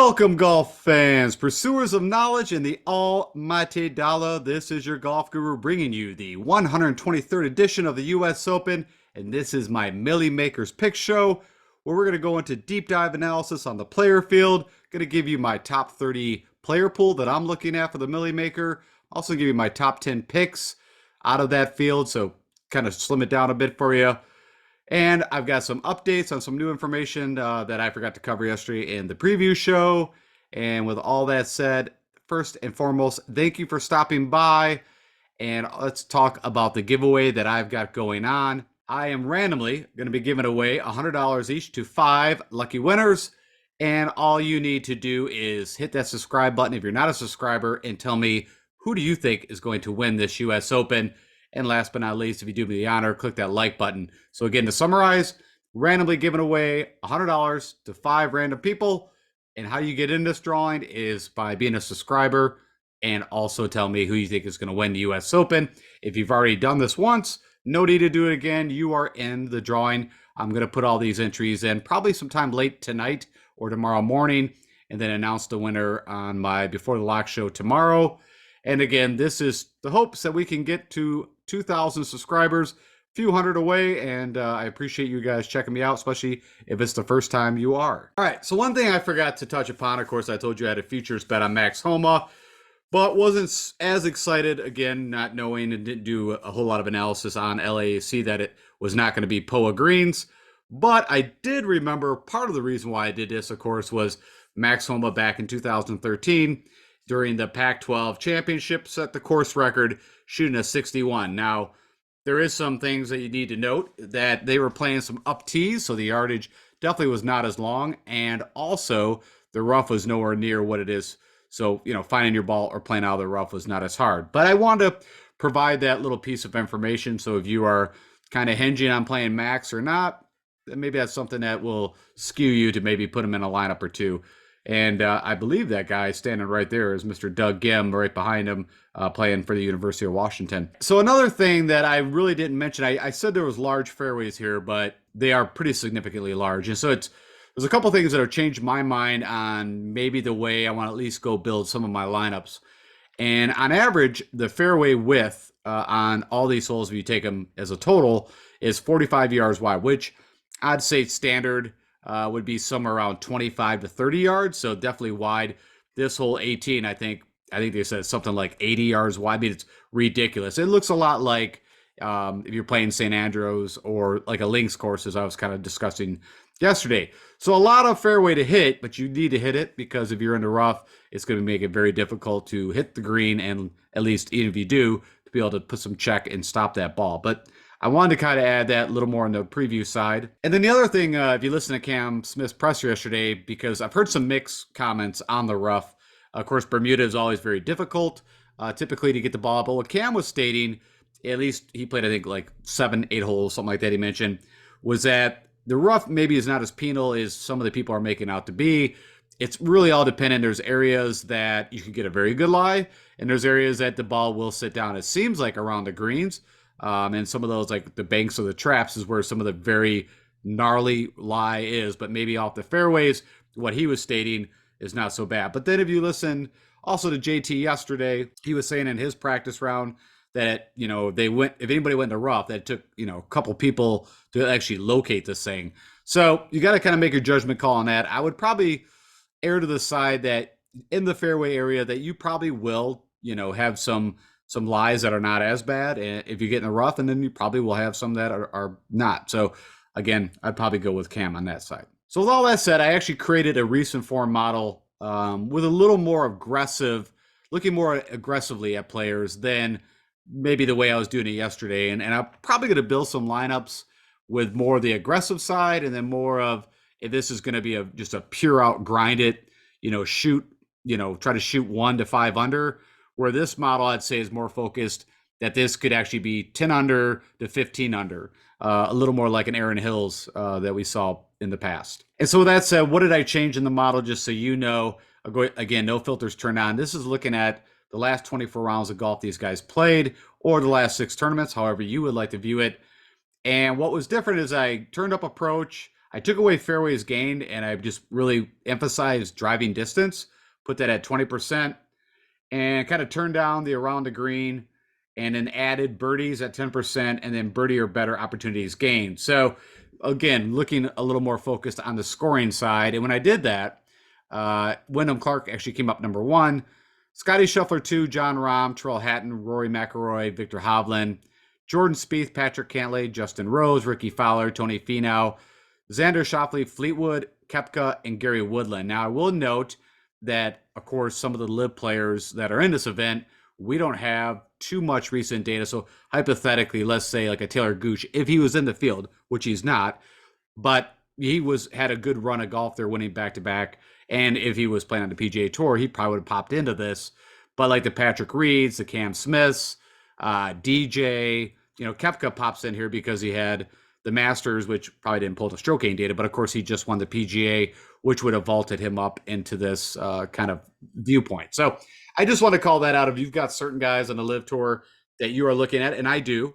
Welcome, golf fans, pursuers of knowledge and the almighty dollar. This is your golf guru bringing you the 123rd edition of the U.S. Open, and this is my Milli-Makers pick show, where we're going to go into deep dive analysis on the player field. Going to give you my top 30 player pool that I'm looking at for the Milli-Maker. Also give you my top 10 picks out of that field, so kind of slim it down a bit for you. And I've got some updates on some new information that I forgot to cover yesterday in the preview show. And with all that said, first and foremost, thank you for stopping by. And let's talk about the giveaway that I've got going on. I am randomly going to be giving away $100 each to 5 lucky winners. And all you need to do is hit that subscribe button if you're not a subscriber and tell me who do you think is going to win this US Open. And last but not least, if you do me the honor, click that like button. So again, to summarize, randomly giving away $100 to 5 random people. And how you get in this drawing is by being a subscriber and also tell me who you think is going to win the US Open. If you've already done this once, no need to do it again. You are in the drawing. I'm going to put all these entries in probably sometime late tonight or tomorrow morning, and then announce the winner on my Before the Lock show tomorrow. And again, this is the hopes that we can get to 2,000 subscribers, few hundred away, and I appreciate you guys checking me out, especially if it's the first time you are. All right, so one thing I forgot to touch upon, of course, I told you I had a futures bet on Max Homa, but wasn't as excited, again, not knowing and didn't do a whole lot of analysis on LACC that it was not going to be POA greens. But I did remember part of the reason why I did this, of course, was Max Homa back in 2013 during the Pac-12 championship set the course record shooting a 61. Now, there is some things that you need to note, that they were playing some up tees, so the yardage definitely was not as long, and also the rough was nowhere near what it is. So, finding your ball or playing out of the rough was not as hard. But I wanted to provide that little piece of information, so if you are kind of hinging on playing Max or not, then maybe that's something that will skew you to maybe put him in a lineup or two. And I believe that guy standing right there is Mr. Doug Gim, right behind him, playing for the University of Washington. So another thing that I really didn't mention, I said there was large fairways here, but they are pretty significantly large. And so there's a couple things that have changed my mind on maybe the way I want to at least go build some of my lineups. And on average, the fairway width on all these holes, if you take them as a total, is 45 yards wide, which I'd say standard would be somewhere around 25 to 30 yards, so definitely wide. This hole 18, I think they said something like 80 yards wide. I mean, it's ridiculous. It looks a lot like if you're playing St. Andrews or like a links course, as I was kind of discussing yesterday. So a lot of fairway to hit, but you need to hit it, because if you're in the rough, it's going to make it very difficult to hit the green, and at least even if you do, to be able to put some check and stop that ball. But I wanted to kind of add that a little more on the preview side. And then the other thing, if you listen to Cam Smith's presser yesterday, because I've heard some mixed comments on the rough. Of course, Bermuda is always very difficult, typically to get the ball. But what Cam was stating, at least he played, I think, like 7, 8 holes, something like that he mentioned, was that the rough maybe is not as penal as some of the people are making out to be. It's really all dependent. There's areas that you can get a very good lie, and there's areas that the ball will sit down. It seems like around the greens. And some of those, like the banks or the traps, is where some of the very gnarly lie is. But maybe off the fairways, what he was stating is not so bad. But then if you listen also to JT yesterday, he was saying in his practice round that, if anybody went in the rough, that it took, a couple people to actually locate this thing. So you got to kind of make your judgment call on that. I would probably err to the side that in the fairway area that you probably will, have some lies that are not as bad if you get in the rough, and then you probably will have some that are not. So again, I'd probably go with Cam on that side. So with all that said, I actually created a recent form model with a little more aggressive, looking more aggressively at players than maybe the way I was doing it yesterday. And I'm probably going to build some lineups with more of the aggressive side, and then more of, if this is going to be just a pure out grind it, shoot, try to shoot 1 to 5 under. Where this model, I'd say, is more focused that this could actually be 10 under to 15 under, a little more like an Aaron Hills that we saw in the past. And so with that said, what did I change in the model, just so you know? Again, no filters turned on. This is looking at the last 24 rounds of golf these guys played, or the last 6 tournaments, however you would like to view it. And what was different is I turned up approach. I took away fairways gained and I just really emphasized driving distance, put that at 20%, and kind of turned down the around the green and then added birdies at 10% and then birdie or better opportunities gained. So again, looking a little more focused on the scoring side. And when I did that, Wyndham Clark actually came up number one. Scotty Scheffler 2, John Rahm, Terrell Hatton, Rory McIlroy, Victor Hovland, Jordan Spieth, Patrick Cantlay, Justin Rose, Ricky Fowler, Tony Finau, Xander Schauffele, Fleetwood, Koepka, and Gary Woodland. Now, I will note that, of course, some of the live players that are in this event, we don't have too much recent data. So hypothetically, let's say like a Taylor Gooch, if he was in the field, which he's not, but he had a good run of golf there, winning back to back. And if he was playing on the PGA Tour, he probably would have popped into this. But like the Patrick Reeds, the Cam Smiths, DJ, Koepka pops in here because he had the Masters, which probably didn't pull the stroke gain data, but of course he just won the PGA, which would have vaulted him up into this kind of viewpoint. So I just want to call that out. If you've got certain guys on the Live Tour that you are looking at, and I do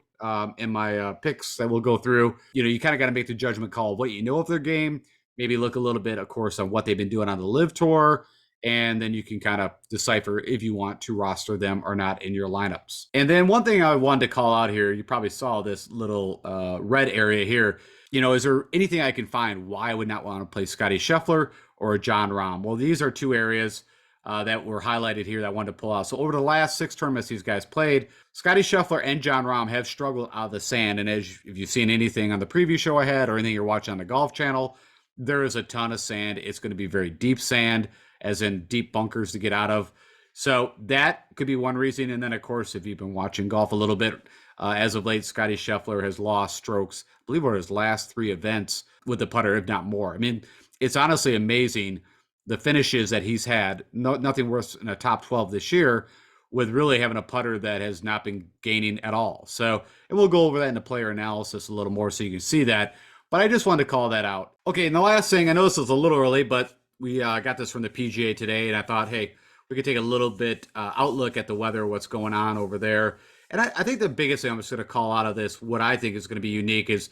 in my picks that we'll go through, you kind of got to make the judgment call of what you know of their game, maybe look a little bit, of course, on what they've been doing on the Live Tour, and then you can kind of decipher if you want to roster them or not in your lineups. And then one thing I wanted to call out here, you probably saw this little red area here. Is there anything I can find why I would not want to play Scotty Scheffler or John Rahm? Well, these are two areas that were highlighted here that I wanted to pull out. So over the last 6 tournaments these guys played, Scotty Scheffler and John Rahm have struggled out of the sand. And if you've seen anything on the preview show I had or anything you're watching on the Golf Channel, there is a ton of sand. It's going to be very deep sand, as in deep bunkers to get out of. So that could be one reason. And then, of course, if you've been watching golf a little bit, as of late, Scotty Scheffler has lost strokes, I believe, over his last 3 events with the putter, if not more. I mean, it's honestly amazing the finishes that he's had. Nothing worse in a top 12 this year, with really having a putter that has not been gaining at all. So, and we'll go over that in the player analysis a little more so you can see that. But I just wanted to call that out. Okay, and the last thing, I know this is a little early, but we got this from the PGA today, and I thought, hey, we could take a little bit outlook at the weather, what's going on over there. And I think the biggest thing I'm just going to call out of this, what I think is going to be unique, is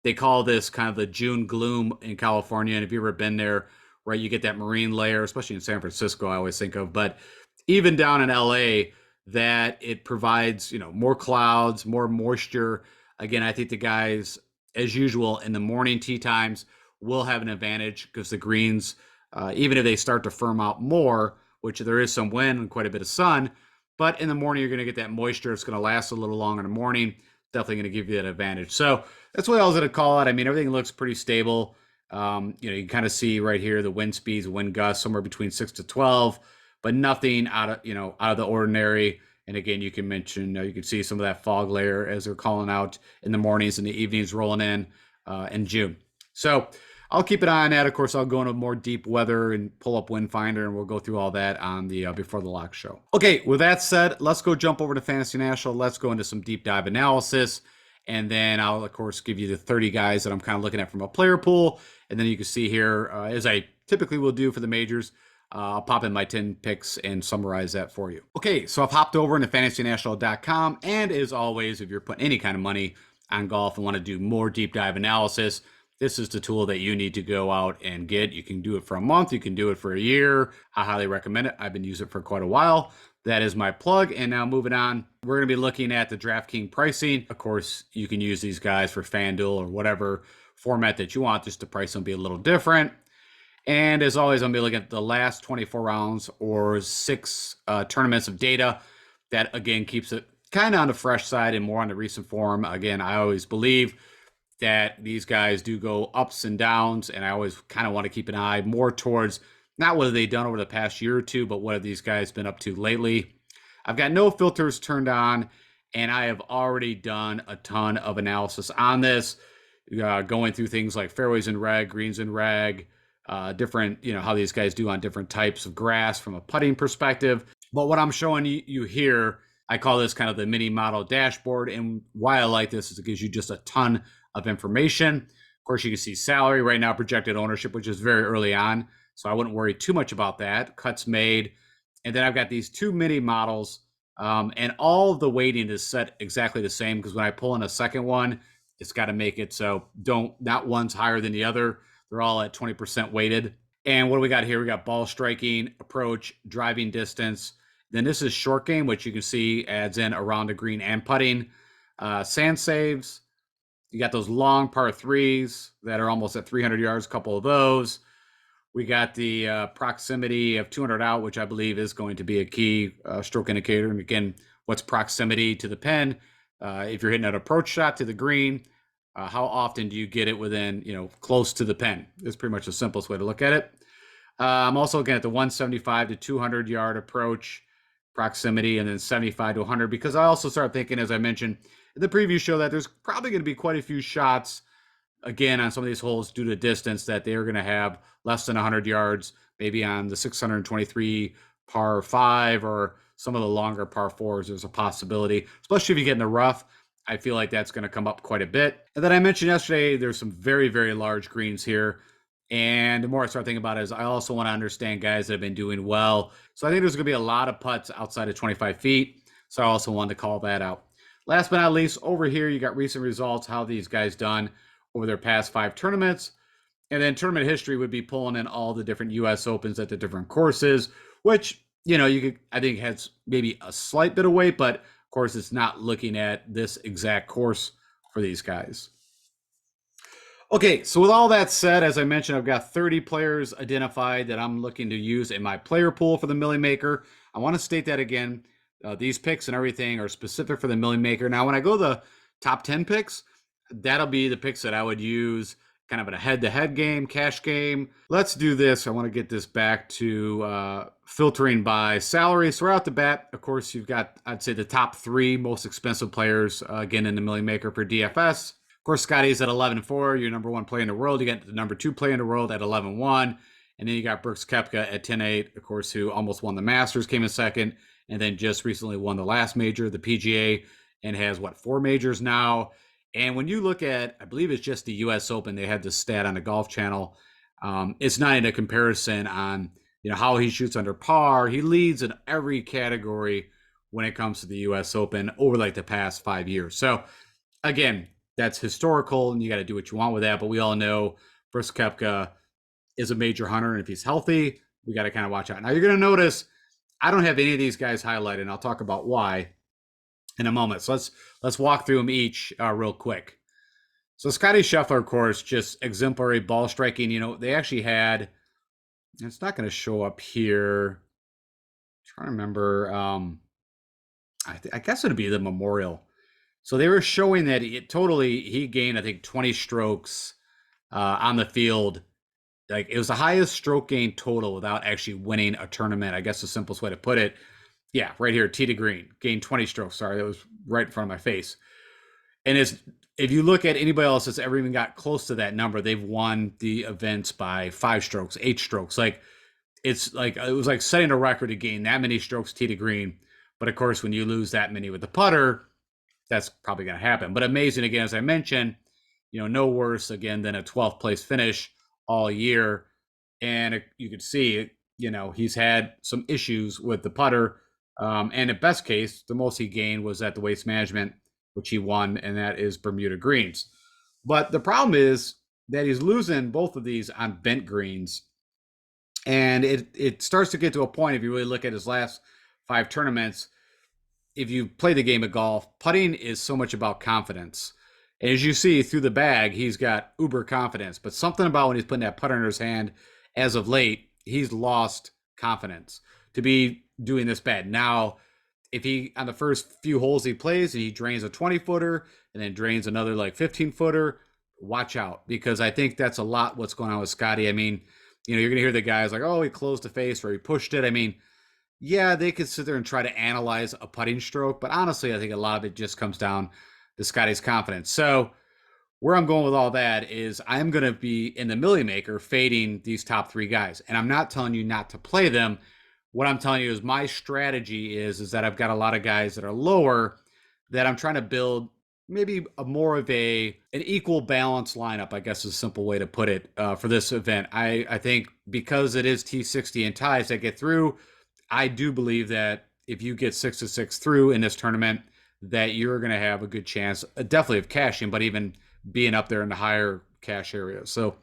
they call this kind of the June gloom in California. And if you've ever been there, right, you get that marine layer, especially in San Francisco, I always think of. But even down in LA, that it provides, more clouds, more moisture. Again, I think the guys, as usual, in the morning tee times will have an advantage because the greens, even if they start to firm out more, which there is some wind and quite a bit of sun, but in the morning you're going to get that moisture. It's going to last a little longer in the morning. Definitely going to give you that advantage. So that's what I was going to call it. I mean, everything looks pretty stable. You can kind of see right here the wind speeds, wind gusts somewhere between 6 to 12, but nothing out of the ordinary. And again, you can mention, you can see some of that fog layer as they're calling out in the mornings and the evenings rolling in June. So I'll keep an eye on that. Of course, I'll go into more deep weather and pull up Wind Finder, and we'll go through all that on the Before the Lock show. Okay, with that said, let's go jump over to Fantasy National. Let's go into some deep dive analysis. And then I'll, of course, give you the 30 guys that I'm kind of looking at from a player pool. And then you can see here, as I typically will do for the majors, I'll pop in my 10 picks and summarize that for you. Okay, so I've hopped over into fantasynational.com. And as always, if you're putting any kind of money on golf and want to do more deep dive analysis, this is the tool that you need to go out and get. You can do it for a month. You can do it for a year. I highly recommend it. I've been using it for quite a while. That is my plug. And now moving on, we're going to be looking at the Draftkings pricing. Of course, you can use these guys for FanDuel or whatever format that you want, just the price will be a little different. And as always, I'm going to be looking at the last 24 rounds or 6 tournaments of data. That, again, keeps it kind of on the fresh side and more on the recent form. Again, I always believe that these guys do go ups and downs, and I always kind of want to keep an eye more towards not what have they done over the past year or two, but what have these guys been up to lately. I've got no filters turned on, and I have already done a ton of analysis on this, going through things like fairways in reg, greens in reg, different, how these guys do on different types of grass from a putting perspective. But what I'm showing you here, I call this kind of the mini model dashboard. And why I like this is it gives you just a ton of information. Of course, you can see salary right now, projected ownership, which is very early on. So I wouldn't worry too much about that. Cuts made. And then I've got these 2 mini models, and all of the weighting is set exactly the same because when I pull in a second one, it's got to make it so not one's higher than the other. They're all at 20% weighted. And what do we got here? We got ball striking, approach, driving distance. Then this is short game, which you can see adds in around the green and putting. Sand saves. You got those long par threes that are almost at 300 yards, a couple of those. We got the proximity of 200 out, which I believe is going to be a key stroke indicator. And again, what's proximity to the pin? If you're hitting an approach shot to the green, how often do you get it within, close to the pin? Is pretty much the simplest way to look at it. I'm also looking at the 175 to 200 yard approach proximity, and then 75 to 100, because I also start thinking, as I mentioned in the preview show, that there's probably going to be quite a few shots again on some of these holes due to distance that they're going to have less than 100 yards, maybe on the 623 par 5 or some of the longer par 4s. There's a possibility, especially if you get in the rough. I feel like that's going to come up quite a bit. And then I mentioned yesterday, there's some very, very large greens here. And the more I start thinking about it, is I also want to understand guys that have been doing well. So I think there's going to be a lot of putts outside of 25 feet. So I also wanted to call that out. Last but not least, over here, you got recent results, how these guys done over their past 5 tournaments. And then tournament history would be pulling in all the different U.S. Opens at the different courses, which, you could, I think, has maybe a slight bit of weight, but of course, it's not looking at this exact course for these guys. Okay, so with all that said, as I mentioned, I've got 30 players identified that I'm looking to use in my player pool for the Milli-Maker. I want to state that again. These picks and everything are specific for the Milli-Maker. Now, when I go the top 10 picks, that'll be the picks that I would use kind of in a head-to-head game, cash game. Let's do this. I want to get this back to filtering by salary. So right out the bat, of course, you've got, I'd say, the top 3 most expensive players, again, in the Milli-Maker for DFS. Of course, Scotty's at 11-4, your number 1 player in the world. You got the number 2 player in the world at 11-1. And then you got Brooks Koepka at 10-8, of course, who almost won the Masters, came in second, and then just recently won the last major, the PGA, and has, 4 majors now. And when you look at, I believe it's just the U.S. Open, they had this stat on the Golf Channel. It's not in a comparison on, how he shoots under par. He leads in every category when it comes to the U.S. Open over the past 5 years. So, again, that's historical, and you got to do what you want with that. But we all know Brooks Koepka is a major hunter, and if he's healthy, we got to kind of watch out. Now, you're going to notice I don't have any of these guys highlighted, and I'll talk about why in a moment. So let's walk through them each real quick. So Scotty Scheffler, of course, just exemplary ball striking. They actually had, it's not going to show up here. I'm trying to remember. I guess it'd be the Memorial. So they were showing that he gained, I think, 20 strokes on the field. Like, it was the highest stroke gain total without actually winning a tournament. I guess the simplest way to put it. Yeah, right here, tee to green, gained 20 strokes. Sorry, that was right in front of my face. And if you look at anybody else that's ever even got close to that number, they've won the events by 5 strokes, 8 strokes. It was like setting a record to gain that many strokes tee to green. But of course, when you lose that many with the putter, that's probably going to happen. But amazing, again, as I mentioned, no worse, again, than a 12th place finish all year. And you could see, he's had some issues with the putter. And at best case, the most he gained was at the Waste Management, which he won, and that is Bermuda greens. But the problem is that he's losing both of these on bent greens. And it starts to get to a point, if you really look at his last 5 tournaments, if you play the game of golf, putting is so much about confidence. And as you see through the bag, he's got uber confidence. But something about when he's putting that putter in his hand, as of late, he's lost confidence to be doing this bad. Now, if he, on the first few holes he plays, and he drains a 20-footer and then drains another 15-footer, watch out. Because I think that's a lot what's going on with Scotty. I mean, you're going to hear the guys like, oh, he closed the face or he pushed it. I mean, yeah, they could sit there and try to analyze a putting stroke, but honestly, I think a lot of it just comes down to Scotty's confidence. So where I'm going with all that is I'm going to be in the Milli-Maker fading these top 3 guys. And I'm not telling you not to play them. What I'm telling you is my strategy is that I've got a lot of guys that are lower that I'm trying to build maybe more of an equal balance lineup, I guess is a simple way to put it, for this event. I think because it is T60 and ties that get through, I do believe that if you get 6-6 through in this tournament, that you're going to have a good chance, definitely of cashing, but even being up there in the higher cash area. So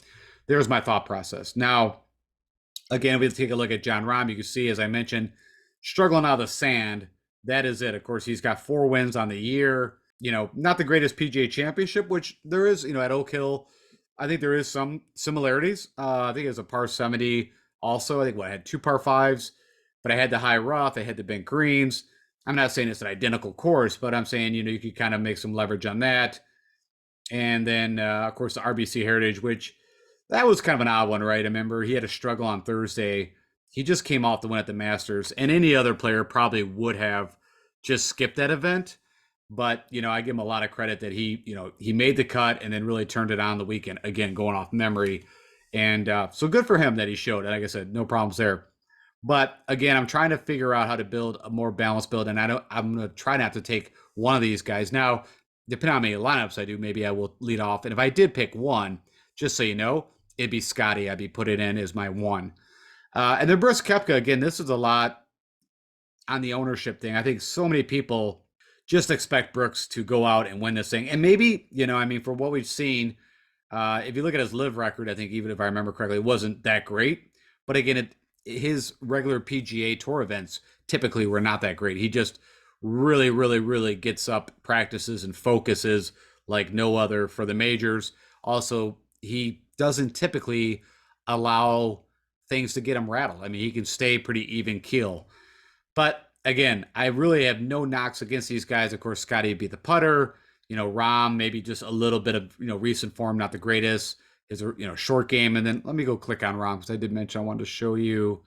there's my thought process. Now, again, if we take a look at Jon Rahm, you can see, as I mentioned, struggling out of the sand. That is it. Of course, he's got 4 wins on the year. Not the greatest PGA Championship, which there is, at Oak Hill. I think there is some similarities. I think it was a par 70 also. I think I had 2 par 5s, but I had the high rough. I had the bent greens. I'm not saying it's an identical course, but I'm saying, you could kind of make some leverage on that. And then, of course, the RBC Heritage, which that was kind of an odd one, right? I remember he had a struggle on Thursday. He just came off the win at the Masters, and any other player probably would have just skipped that event. But, I give him a lot of credit that he made the cut and then really turned it on the weekend, again, going off memory. And so good for him that he showed. And like I said, no problems there. But again, I'm trying to figure out how to build a more balanced build, and I'm going to try not to take one of these guys. Now, depending on how many lineups I do, maybe I will lead off. And if I did pick one, just so you know, it'd be Scotty. I'd be putting in as my one. And then Brooks Koepka, again, this is a lot on the ownership thing. I think so many people just expect Brooks to go out and win this thing. And maybe, for what we've seen, if you look at his live record, I think even if I remember correctly, it wasn't that great. But again, his regular PGA Tour events typically were not that great. He just really, really, really gets up, practices, and focuses like no other for the majors. Also, he doesn't typically allow things to get him rattled. I mean, he can stay pretty even keel. But again, I really have no knocks against these guys. Of course, Scotty would be the putter. Rahm, maybe just a little bit of, recent form, not the greatest. His, short game. And then let me go click on Rahm, because I did mention I wanted to show you.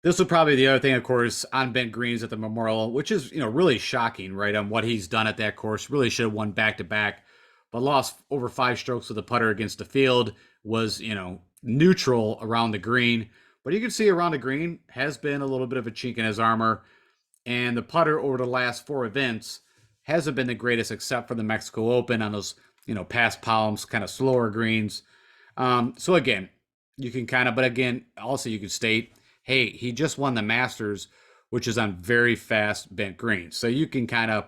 This will probably be the other thing, of course, on bent greens at the Memorial, which is, really shocking, right, on what he's done at that course. Really should have won back-to-back, but lost over 5 strokes with the putter against the field. Was, neutral around the green. But you can see around the green has been a little bit of a chink in his armor. And the putter over the last 4 events hasn't been the greatest, except for the Mexico Open on those, past palms, kind of slower greens. So again, you can but again, also you could state, hey, he just won the Masters, which is on very fast bent greens. So you can kind of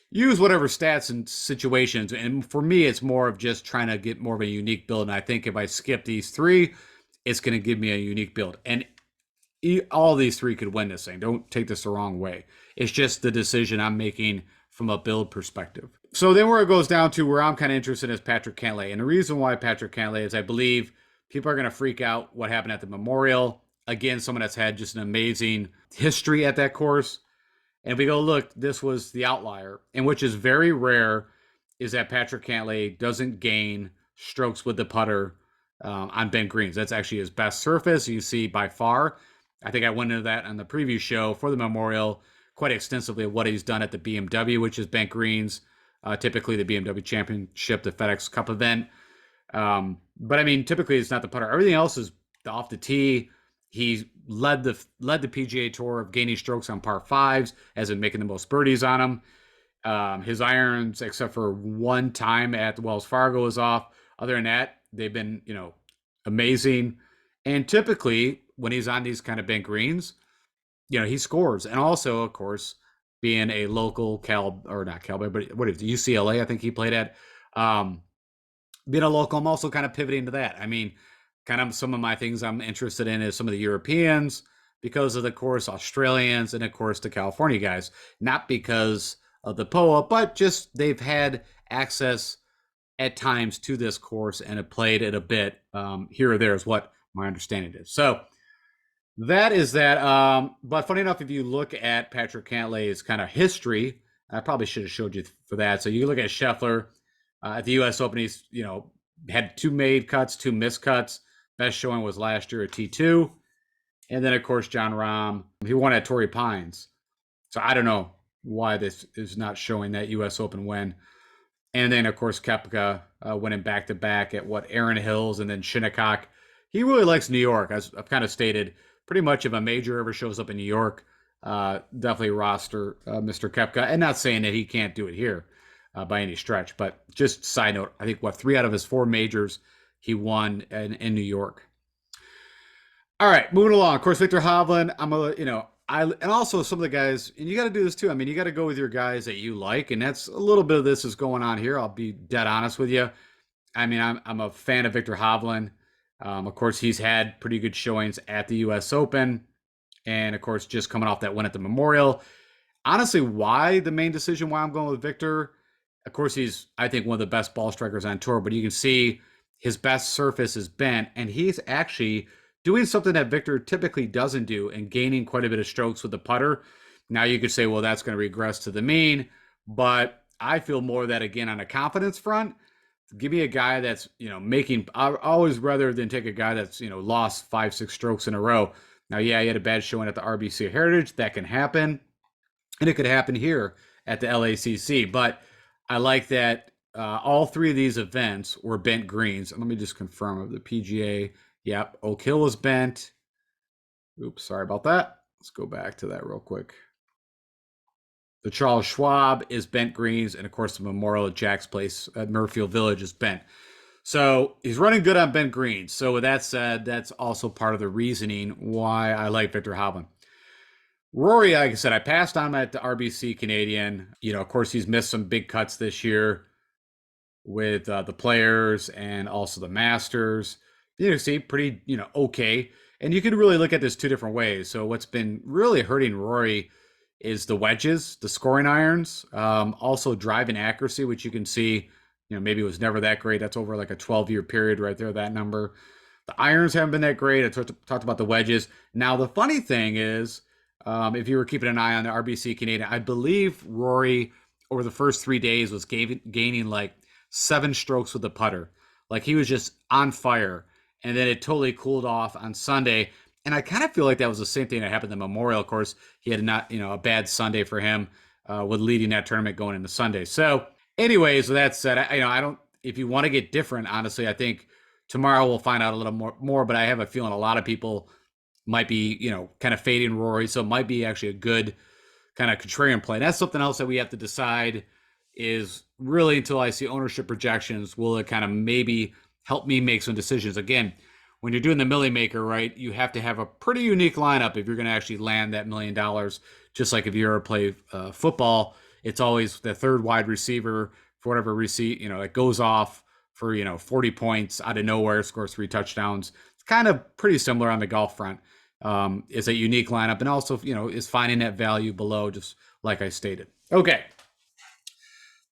use whatever stats and situations. And for me, it's more of just trying to get more of a unique build. And I think if I skip these 3, it's going to give me a unique build. And all these 3 could win this thing. Don't take this the wrong way. It's just the decision I'm making from a build perspective. So then where it goes down to where I'm kind of interested is Patrick Cantlay. And the reason why Patrick Cantlay is I believe people are going to freak out what happened at the Memorial. Again, someone that's had just an amazing history at that course. And if we go look, this was the outlier, and which is very rare, is that Patrick Cantlay doesn't gain strokes with the putter on bent greens. That's actually his best surface. You see by far. I think I went into that on the preview show for the Memorial quite extensively of what he's done at the BMW, which is bent greens, typically the BMW Championship, the FedEx Cup event. But I mean, typically it's not the putter. Everything else is off the tee. He led the PGA Tour of gaining strokes on par 5s, as in making the most birdies on them. His irons, except for one time at the Wells Fargo, is off. Other than that, they've been, amazing. And typically, when he's on these kind of bent greens, he scores. And also, of course, being a local not Cal, but what is it, UCLA, I think he played at. Being a local, I'm also kind of pivoting to that. I mean, kind of some of my things I'm interested in is some of the Europeans, because of the course, Australians, and of course the California guys. Not because of the POA, but just they've had access at times to this course and have played it a bit here or there, is what my understanding is. So that is that. But funny enough, if you look at Patrick Cantlay's kind of history, I probably should have showed you for that. So you look at Scheffler at the U.S. Open. He's had 2 made cuts, 2 missed cuts. Best showing was last year at T2. And then, of course, Jon Rahm. He won at Torrey Pines. So I don't know why this is not showing that U.S. Open win. And then, of course, Koepka winning back-to-back at Erin Hills and then Shinnecock. He really likes New York. As I've kind of stated, pretty much if a major ever shows up in New York, definitely roster Mr. Koepka. And not saying that he can't do it here by any stretch. But just side note, I think, 3 out of his 4 majors he won in New York. All right, moving along. Of course, Victor Hovland. And also some of the guys, and you got to do this too. I mean, you got to go with your guys that you like, and that's a little bit of this is going on here. I'll be dead honest with you. I mean, I'm a fan of Victor Hovland. Of course, he's had pretty good showings at the U.S. Open, and of course, just coming off that win at the Memorial. Honestly, why the main decision why I'm going with Victor? Of course, he's I think one of the best ball strikers on tour, but you can see his best surface is bent, and he's actually doing something that Victor typically doesn't do and gaining quite a bit of strokes with the putter. Now you could say, well, that's going to regress to the mean, but I feel more that again on a confidence front. Give me a guy that's making. I always rather than take a guy that's lost 5-6 strokes in a row. Now, yeah, he had a bad showing at the RBC Heritage. That can happen, and it could happen here at the LACC. But I like that all three of these events were bent greens. Let me just confirm of the PGA. Yep, Oak Hill was bent. Oops, sorry about that. Let's go back to that real quick. The Charles Schwab is bent greens, and of course the Memorial at Jack's Place at Murfield Village is bent. So he's running good on bent greens. So with that said, that's also part of the reasoning why I like Victor Hovland. Rory, like I said, I passed on him at the RBC Canadian. Of course, he's missed some big cuts this year with the Players and also the Masters. See, pretty, okay. And you can really look at this two different ways. So what's been really hurting Rory is the wedges, the scoring irons, also driving accuracy, which you can see, maybe it was never that great. That's over like a 12-year period right there, that number. The irons haven't been that great. I talked about the wedges. Now, the funny thing is, if you were keeping an eye on the RBC Canadian, I believe Rory over the first 3 days was gaining like 7 strokes with the putter. Like he was just on fire. And then it totally cooled off on Sunday. And I kind of feel like that was the same thing that happened in the Memorial. Of course, he had a bad Sunday for him with leading that tournament going into Sunday. So, anyways, with that said, I don't. If you want to get different, honestly, I think tomorrow we'll find out a little more. But I have a feeling a lot of people might be, kind of fading Rory, so it might be actually a good kind of contrarian play. And that's something else that we have to decide is really until I see ownership projections, will it kind of maybe help me make some decisions again when you're doing the Milli-Maker, right, you have to have a pretty unique lineup if you're going to actually land that $1 million. Just like if you ever play football, it's always the third wide receiver for whatever receipt, it goes off for, 40 points out of nowhere, scores 3 touchdowns. It's kind of pretty similar on the golf front. It's a unique lineup and also, is finding that value below, just like I stated. Okay.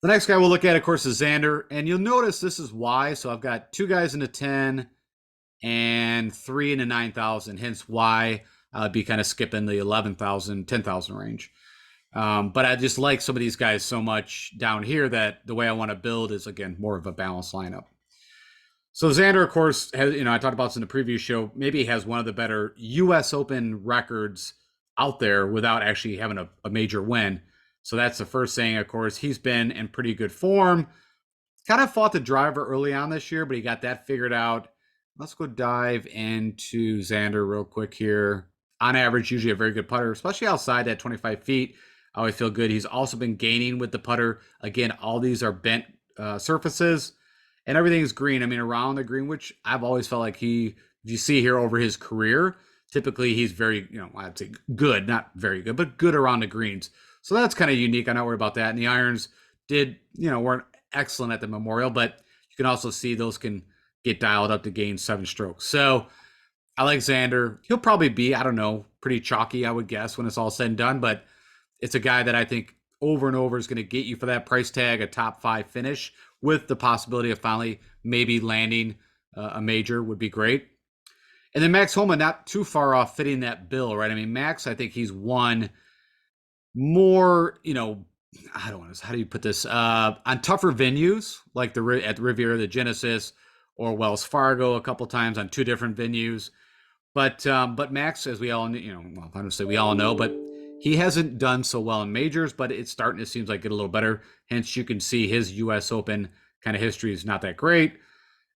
The next guy we'll look at, of course, is Xander. And you'll notice this is why. So I've got 2 guys in the 10 and 3 in the 9,000, hence why I'd be kind of skipping the 11,000, 10,000 range. But I just like some of these guys so much down here that the way I want to build is, again, more of a balanced lineup. So Xander, of course, has, I talked about this in the previous show, maybe has one of the better U.S. Open records out there without actually having a major win. So that's the first thing. Of course, he's been in pretty good form. Kind of fought the driver early on this year, but he got that figured out. Let's go dive into Xander real quick here. On average, usually a very good putter, especially outside that 25 feet. I always feel good. He's also been gaining with the putter. Again, all these are bent surfaces, and everything is green. I mean, around the green, which I've always felt like if you see here over his career, typically he's very, I'd say good, not very good, but good around the greens. So that's kind of unique. I'm not worried about that. And the irons weren't excellent at the Memorial, but you can also see those can get dialed up to gain 7 strokes. So I like Xander. He'll probably be, I don't know, pretty chalky, I would guess, when it's all said and done. But it's a guy that I think over and over is going to get you for that price tag, a top 5 finish with the possibility of finally maybe landing a major would be great. And then Max Homa, not too far off fitting that bill, right? I mean, Max, I think he's won more, I don't want to, how do you put this? On tougher venues, like at the Riviera, the Genesis, or Wells Fargo a couple times on 2 different venues. But Max, as we all, well, honestly, we all know, but he hasn't done so well in majors, but it's starting to seem like get a little better. Hence, you can see his U.S. Open kind of history is not that great.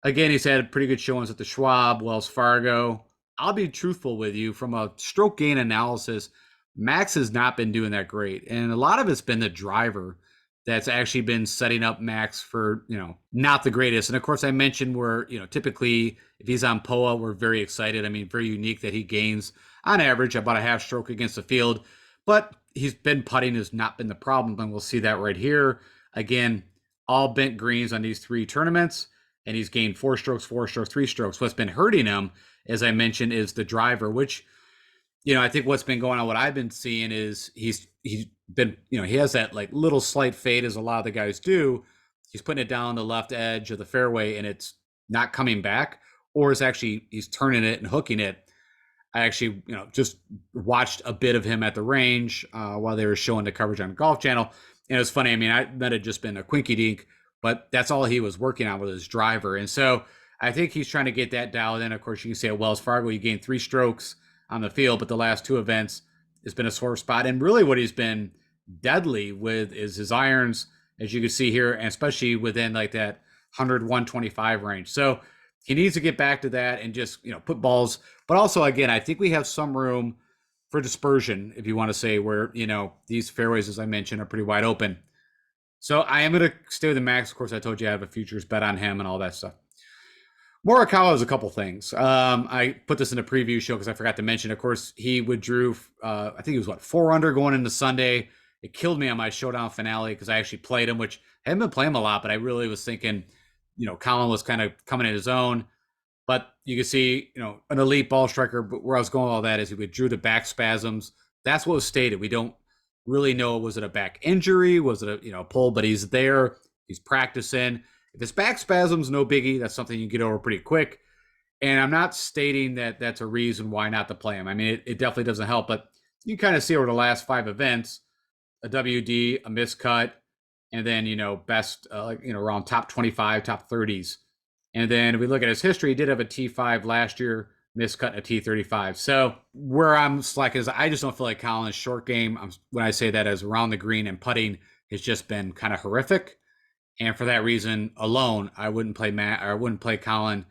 Again, he's had pretty good showings at the Schwab, Wells Fargo. I'll be truthful with you. From a stroke gain analysis, Max has not been doing that great. And a lot of it's been the driver that's actually been setting up Max for, not the greatest. And of course, I mentioned where, typically if he's on POA, we're very excited. I mean, very unique that he gains on average about a half stroke against the field. But he's been putting has not been the problem. And we'll see that right here. Again, all bent greens on these 3 tournaments. and he's gained 4 strokes, 4 strokes, 3 strokes. What's been hurting him, as I mentioned, is the driver, which, I think what's been going on, what I've been seeing is he's been, he has that like little slight fade as a lot of the guys do. He's putting it down the left edge of the fairway and it's not coming back, or it's actually he's turning it and hooking it. I actually, just watched a bit of him at the range while they were showing the coverage on Golf Channel. And it was funny. I mean, that had just been a quinky dink, but that's all he was working on with his driver. And so I think he's trying to get that dialed in. Of course, you can say at Wells Fargo, he gained 3 strokes on the field, but the last 2 events has been a sore spot. And really what he's been deadly with is his irons, as you can see here, and especially within like that 100, 125 range. So he needs to get back to that and just, put balls. But also, again, I think we have some room for dispersion, if you want to say, where, these fairways, as I mentioned, are pretty wide open. So I am going to stay with the Max. Of course, I told you I have a futures bet on him and all that stuff. Morikawa is a couple things. I put this in a preview show because I forgot to mention, of course, he withdrew, I think he was 4 under going into Sunday. It killed me on my showdown finale because I actually played him, which I haven't been playing him a lot, but I really was thinking, Colin was kind of coming in his own. But you can see, an elite ball striker, but where I was going with all that is he withdrew the back spasms. That's what was stated. We don't really know, was it a back injury? Was it a pull? But he's there. He's practicing. If it's back spasms, no biggie. That's something you get over pretty quick. And I'm not stating that that's a reason why not to play him. I mean, it definitely doesn't help. But you kind of see over the last 5 events, a WD, a miscut, and then, best, around top 25, top 30s. And then if we look at his history, he did have a T5 last year, miscut a T35. So where I'm slack is I just don't feel like Colin's short game, when I say that, as around the green and putting, has just been kind of horrific. And for that reason alone, I wouldn't play Matt, or I wouldn't play Colin.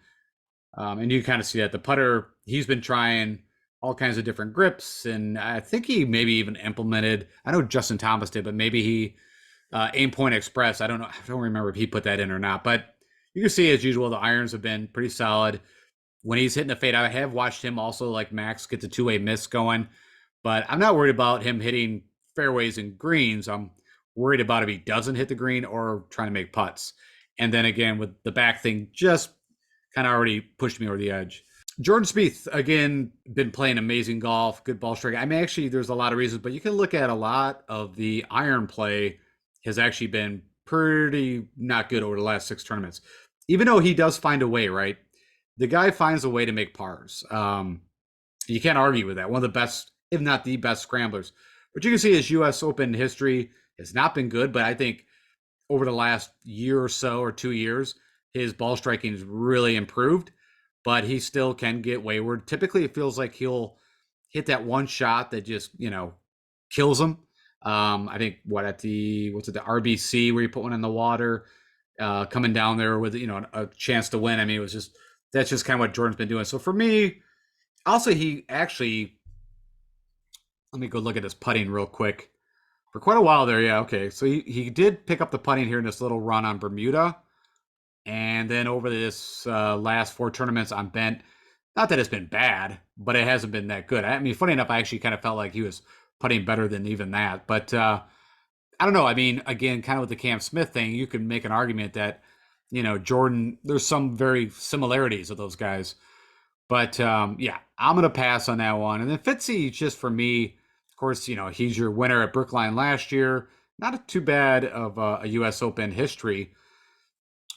And you kind of see that the putter, he's been trying all kinds of different grips. And I think he maybe even implemented, I know Justin Thomas did, but maybe he Aim Point Express. I don't know. I don't remember if he put that in or not, but you can see, as usual, the irons have been pretty solid. When he's hitting the fade, I have watched him also, like Max, get the 2-way miss going, but I'm not worried about him hitting fairways and greens. I'm worried about if he doesn't hit the green or trying to make putts. And then again, with the back thing, just kind of already pushed me over the edge. Jordan Spieth, again, been playing amazing golf, good ball striking. I mean, actually, there's a lot of reasons, but you can look at a lot of the iron play has actually been pretty not good over the last 6 tournaments. Even though he does find a way, right? The guy finds a way to make pars. You can't argue with that. One of the best, if not the best, scramblers. But you can see his U.S. Open history has not been good, but I think over the last year or so, or 2 years, his ball striking has really improved, but he still can get wayward. Typically, it feels like he'll hit that one shot that just, kills him. I think the RBC where you put one in the water, coming down there with, a chance to win. I mean, that's just kind of what Jordan's been doing. So for me, also, he actually, let me go look at his putting real quick. For quite a while there, yeah, okay. So he did pick up the putting here in this little run on Bermuda. And then over this last 4 tournaments on bent, not that it's been bad, but it hasn't been that good. I mean, funny enough, I actually kind of felt like he was putting better than even that. But I don't know. I mean, again, kind of with the Cam Smith thing, you could make an argument that, Jordan, there's some very similarities of those guys. But yeah, I'm going to pass on that one. And then Fitzy, just for me, of course, he's your winner at Brookline last year. Not too bad of a U.S. Open history.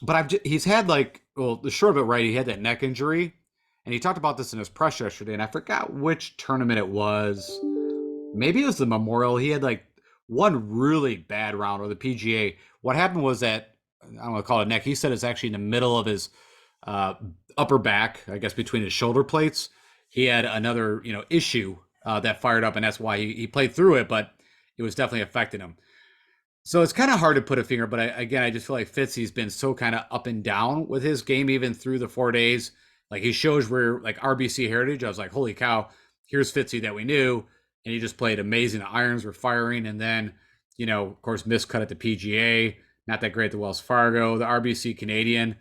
But he's had the short of it, right? He had that neck injury. And he talked about this in his press yesterday. And I forgot which tournament it was. Maybe it was the Memorial. He had one really bad round, or the PGA. What happened was that, I don't want to call it neck. He said it's actually in the middle of his upper back, I guess between his shoulder plates. He had another, issue that fired up, and that's why he played through it, but it was definitely affecting him. So it's kind of hard to put a finger, but I just feel like Fitzy's been so kind of up and down with his game, even through the 4 days. Like he shows where, like RBC Heritage, I was like, holy cow, here's Fitzy that we knew. And he just played amazing. The irons were firing. And then, of course, miscut at the PGA, not that great at the Wells Fargo. The RBC Canadian,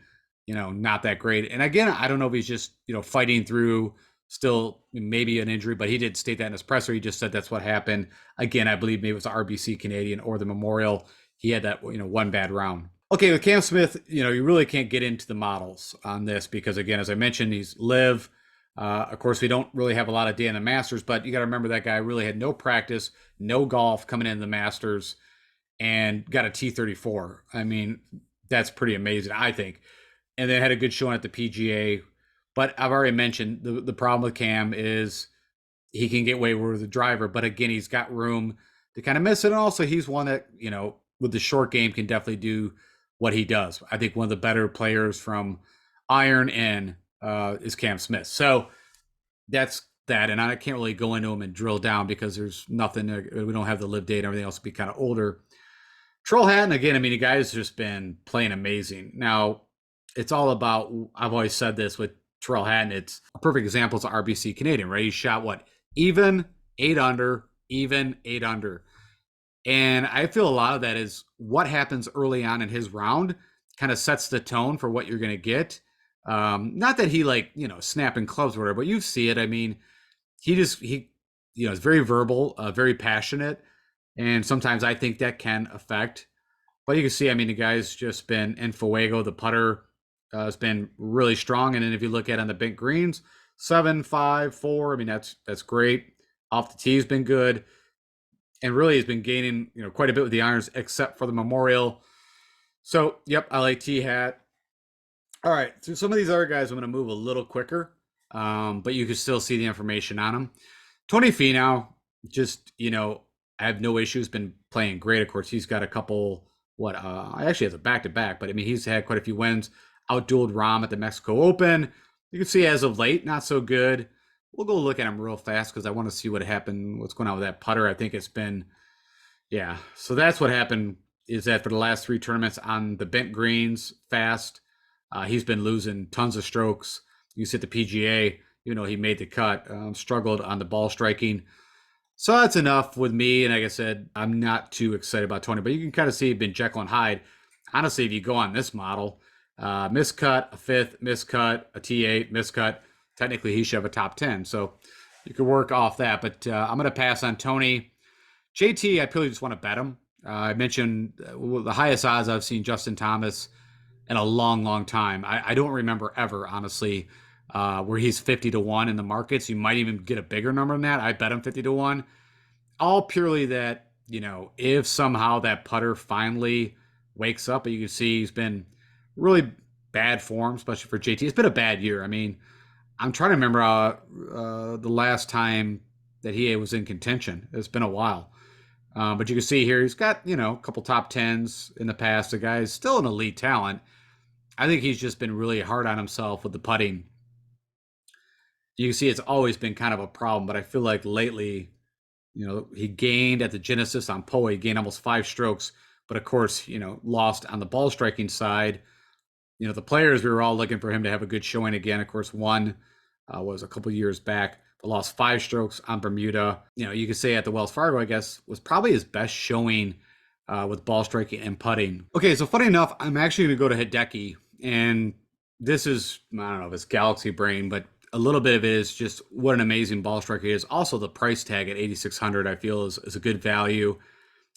not that great. And again, I don't know if he's just, fighting through still maybe an injury, but he did state that in his presser. He just said that's what happened. Again, I believe maybe it was the RBC Canadian or the Memorial. He had that, one bad round. Okay, with Cam Smith, you really can't get into the models on this because, again, as I mentioned, he's live. Of course, we don't really have a lot of data in the Masters, but you got to remember that guy really had no practice, no golf coming into the Masters, and got a T34. I mean, that's pretty amazing, I think. And then had a good showing at the PGA. But I've already mentioned the problem with Cam is he can get away with the driver, but again, he's got room to kind of miss it. And also, he's one that, with the short game can definitely do what he does. I think one of the better players from iron in is Cam Smith. So that's that. And I can't really go into him and drill down because there's nothing, we don't have the live data. Everything else will be kind of older. Troll Hatton, again, I mean, the guy's just been playing amazing. Now, it's all about, I've always said this with Terrell Hatton, it's a perfect example. It's RBC Canadian, right? He shot what? Even 8 under, even 8 under. And I feel a lot of that is what happens early on in his round kind of sets the tone for what you're going to get. Not that he snapping clubs or whatever, but you see it. I mean, he is very verbal, very passionate. And sometimes I think that can affect. But you can see, I mean, the guy's just been in fuego. The putter has been really strong. And then if you look at on the bent greens, 7, 5, 4. I mean, that's great. Off the tee has been good. And really has been gaining, quite a bit with the irons, except for the Memorial. So, yep, I like T-Hat. All right, so some of these other guys I'm going to move a little quicker, but you can still see the information on them. Tony Finau, just, I have no issues, been playing great. Of course, he's got a couple, I actually has a back-to-back, but I mean, he's had quite a few wins. Outdueled Rahm at the Mexico Open. You can see as of late, not so good. We'll go look at him real fast because I want to see what happened, what's going on with that putter. I think it's been, yeah. So that's what happened is that for the last 3 tournaments on the bent greens fast, he's been losing tons of strokes. You see at the PGA, he made the cut, struggled on the ball striking. So that's enough with me. And like I said, I'm not too excited about Tony, but you can kind of see he's been Jekyll and Hyde. Honestly, if you go on this model, miscut, a 5th, miscut, a T8, miscut, technically he should have a top 10. So you could work off that. But I'm going to pass on Tony. JT, I purely just want to bet him. I mentioned the highest odds I've seen Justin Thomas in a long, long time. I don't remember ever, honestly, where he's 50-1 in the markets. You might even get a bigger number than that. I bet him 50-1. All purely that, if somehow that putter finally wakes up, you can see he's been really bad form, especially for JT. It's been a bad year. I mean, I'm trying to remember the last time that he was in contention. It's been a while. But you can see here, he's got, a couple top 10s in the past. The guy's still an elite talent. I think he's just been really hard on himself with the putting. You can see it's always been kind of a problem, but I feel like lately, he gained at the Genesis on Poa. He gained almost 5 strokes, but of course, lost on the ball striking side. The players, we were all looking for him to have a good showing again. Of course, one was a couple years back, but lost 5 strokes on Bermuda. You could say at the Wells Fargo, I guess, was probably his best showing with ball striking and putting. Okay, so funny enough, I'm actually going to go to Hideki, and this is, I don't know if it's galaxy brain, but a little bit of it is just what an amazing ball striker he is. Also, the price tag at 8,600, I feel, is a good value.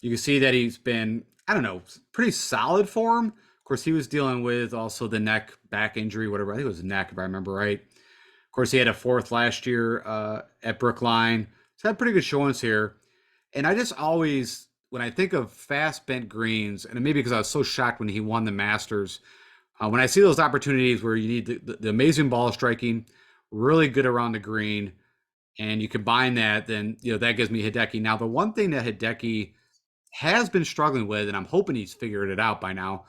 You can see that he's been, I don't know, pretty solid form. Of course, he was dealing with also the back injury, whatever. I think it was neck, if I remember right. Of course, he had a 4th last year at Brookline. So had pretty good showings here. And I just always, when I think of fast bent greens, and maybe because I was so shocked when he won the Masters, when I see those opportunities where you need the amazing ball striking, really good around the green, and you combine that, then that gives me Hideki. Now, the one thing that Hideki has been struggling with, and I'm hoping he's figured it out by now,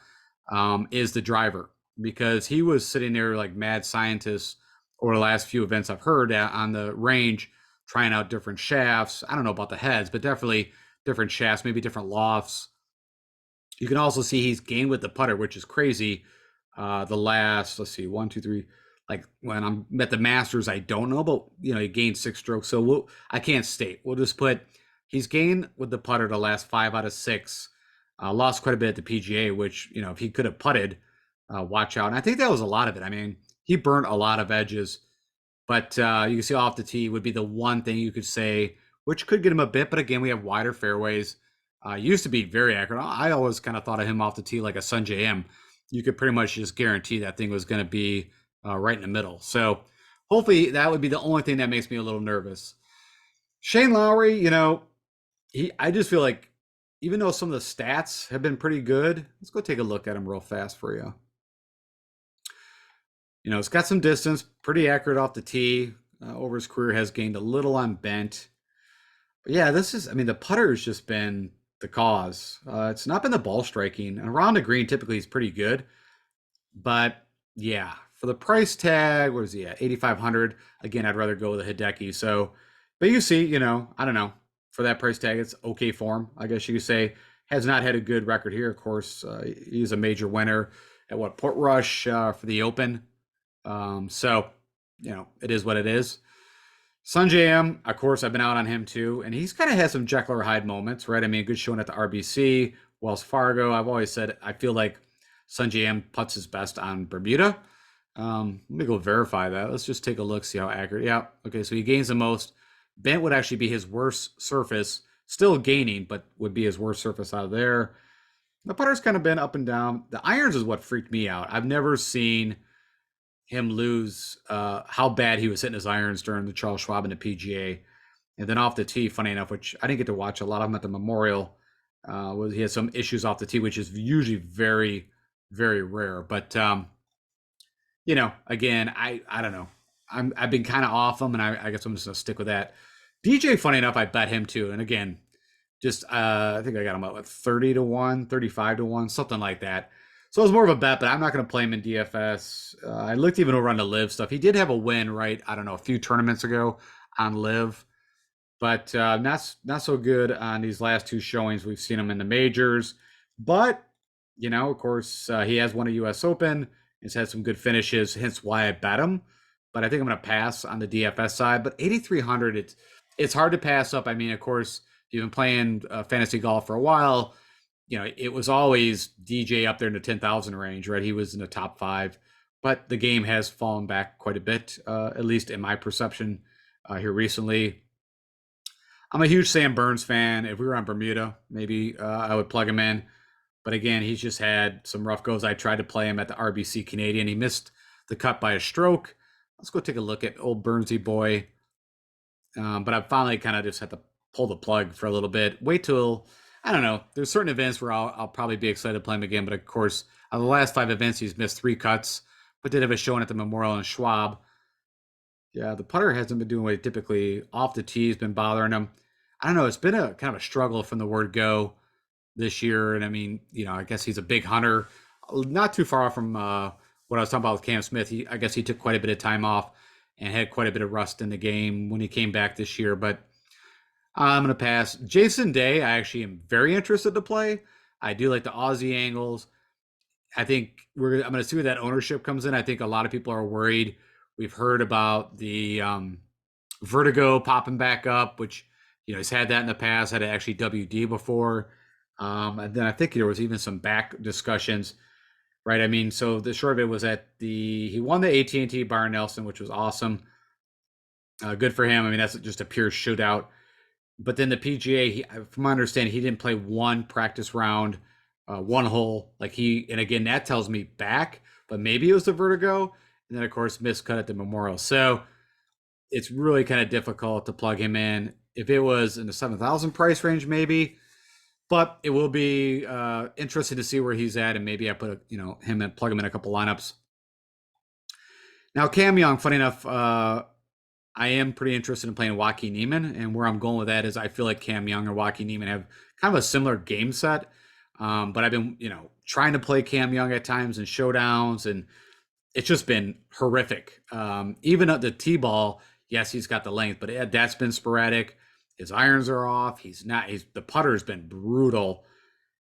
is the driver, because he was sitting there like mad scientist over the last few events I've heard on the range, trying out different shafts. I don't know about the heads, but definitely different shafts, maybe different lofts. You can also see he's gained with the putter, which is crazy. The last, let's see, 1, 2, 3. Like when I'm at the Masters, I don't know, but he gained 6 strokes. So I can't state. We'll just put he's gained with the putter the last 5 out of 6. Lost quite a bit at the PGA, which if he could have putted, watch out. And I think that was a lot of it. I mean, he burnt a lot of edges, but you can see off the tee would be the one thing you could say, which could get him a bit. But again, we have wider fairways. Used to be very accurate. I always kind of thought of him off the tee like a Sun JM. You could pretty much just guarantee that thing was going to be right in the middle. So hopefully that would be the only thing that makes me a little nervous. Shane Lowry, I just feel like even though some of the stats have been pretty good, let's go take a look at him real fast for you. It's got some distance, pretty accurate off the tee. Over his career, has gained a little on bent. But yeah, the putter has just been the cause. It's not been the ball striking. And around the green, typically, he's pretty good. But yeah, for the price tag, what is he at? 8,500. Again, I'd rather go with a Hideki. So, but you see, I don't know. For that price tag, it's okay form, I guess you could say. Has not had a good record here, of course. He's a major winner at Portrush for the Open. So, it is what it is. Sun JM, of course, I've been out on him too, and he's kind of had some Jekyll or Hyde moments, right? I mean, good showing at the RBC, Wells Fargo. I've always said I feel like Sun JM puts his best on Bermuda. Let me go verify that. Let's just take a look, see how accurate. Yeah, okay, so he gains the most. Bent would actually be his worst surface, still gaining, but would be his worst surface out of there. The putter's kind of been up and down. The irons is what freaked me out. I've never seen him lose how bad he was hitting his irons during the Charles Schwab and the PGA. And then off the tee, funny enough, which I didn't get to watch a lot of them at the Memorial, was he had some issues off the tee, which is usually very, very rare. But again, I don't know. I've been kind of off him, and I guess I'm just gonna stick with that. DJ, funny enough, I bet him too. And again, just I think I got him at 30 to 1, 35 to 1, something like that. So it was more of a bet, but I'm not going to play him in DFS. I looked even over on the Live stuff. He did have a win, right? I don't know, a few tournaments ago on Live, but not so good on these last two showings. We've seen him in the majors, but of course, he has won a U.S. Open. He's had some good finishes, hence why I bet him. But I think I'm going to pass on the DFS side. But 8,300, it's hard to pass up. I mean, of course, you've been playing fantasy golf for a while. It was always DJ up there in the 10,000 range, right? He was in the top 5, but the game has fallen back quite a bit, at least in my perception here recently. I'm a huge Sam Burns fan. If we were on Bermuda, maybe I would plug him in. But again, he's just had some rough goes. I tried to play him at the RBC Canadian. He missed the cut by a stroke. Let's go take a look at old Burnsy boy. But I finally kind of just had to pull the plug for a little bit. Wait till, I don't know, there's certain events where I'll probably be excited to play him again. But of course, of the last 5 events, he's missed 3 cuts, but did have a showing at the Memorial and Schwab. Yeah, the putter hasn't been doing what he typically off the tee has been bothering him. I don't know. It's been a kind of a struggle from the word go this year. And I mean, I guess he's a big hunter, not too far off from what I was talking about with Cam Smith. I guess he took quite a bit of time off and had quite a bit of rust in the game when he came back this year. But I'm going to pass. Jason Day, I actually am very interested to play. I do like the Aussie angles. I think I'm going to see where that ownership comes in. I think a lot of people are worried. We've heard about the vertigo popping back up, which he's had that in the past. Had actually WD before, and then I think there was even some back discussions, right? I mean, so the short of it was that he won the AT&T Byron Nelson, which was awesome. Good for him. I mean, that's just a pure shootout. But then the PGA, from my understanding, he didn't play one practice round, one hole. And again, that tells me back, but maybe it was the vertigo. And then, of course, miscut at the Memorial. So it's really kind of difficult to plug him in. If it was in the 7,000 price range, maybe. But it will be interesting to see where he's at, and maybe I put him and plug him in a couple lineups. Now, Cam Young, funny enough, I am pretty interested in playing Joaquin Niemann, and where I'm going with that is I feel like Cam Young or Joaquin Niemann have kind of a similar game set. But I've been, trying to play Cam Young at times in showdowns, and it's just been horrific. Even at the T-ball, yes, he's got the length, but that's been sporadic. His irons are off. The putter's been brutal.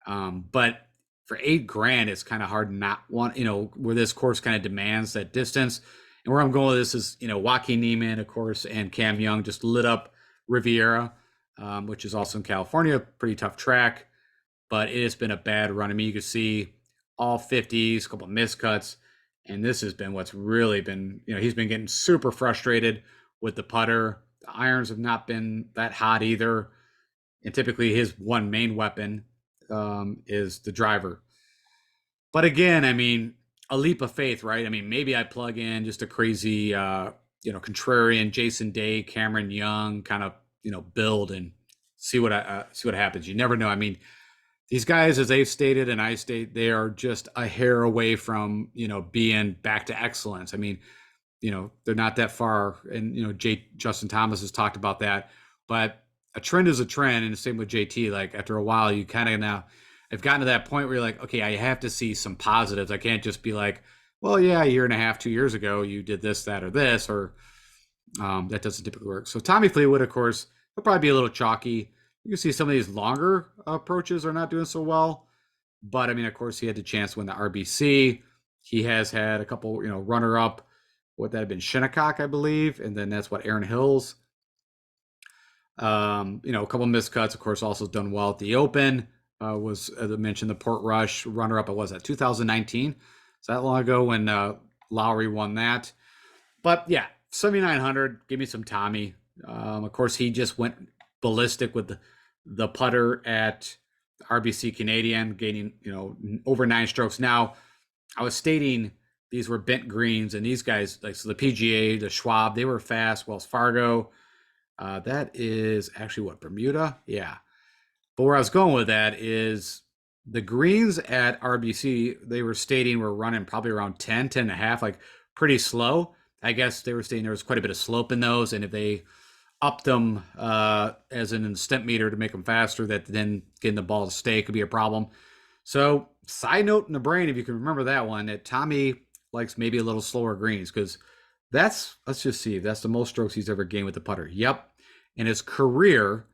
But for $8,000, it's kind of hard to not want, where this course kind of demands that distance. And where I'm going with this is, Joaquin Niemann, of course, and Cam Young just lit up Riviera, which is also in California, pretty tough track, but it has been a bad run. I mean, you can see all 50s, a couple of miscuts, and this has been what's really been, he's been getting super frustrated with the putter. The irons have not been that hot either. And typically his one main weapon is the driver. But again, I mean, a leap of faith, right? I mean, maybe I plug in just a crazy, contrarian Jason Day, Cameron Young kind of, build and see what happens. You never know. I mean, these guys, as they've stated and I state, they are just a hair away from being back to excellence. I mean, they're not that far, and Justin Thomas has talked about that. But a trend is a trend, and the same with JT. Like after a while, you kind of now have gotten to that point where you're like, okay, I have to see some positives. I can't just be like, well, yeah, a year and a half, 2 years ago, you did this, that, or this, or that doesn't typically work. So Tommy Fleetwood, of course, he'll probably be a little chalky. You can see some of these longer approaches are not doing so well. But I mean, of course, he had the chance to win the RBC. He has had a couple, runner up. What that had been Shinnecock, I believe, and then that's what Aaron Hills. A couple missed cuts, of course, also done well at the Open. Was, as I mentioned, the Port Rush runner up. It was at 2019. It's that long ago when Lowry won that. But yeah, 7,900. Give me some Tommy. Of course, he just went ballistic with the putter at RBC Canadian, gaining over 9 strokes. Now, I was stating these were bent greens, and these guys, like so the PGA, the Schwab, they were fast. Wells Fargo, that is actually what, Bermuda, yeah. But where I was going with that is the greens at RBC, they were stating were running probably around 10, 10 and a half, like pretty slow. I guess they were stating there was quite a bit of slope in those, and if they upped them as an instant meter to make them faster, that then getting the ball to stay could be a problem. So, side note in the brain, if you can remember that one, that Tommy likes maybe a little slower greens, because let's just see, that's the most strokes he's ever gained with the putter. Yep. In his career,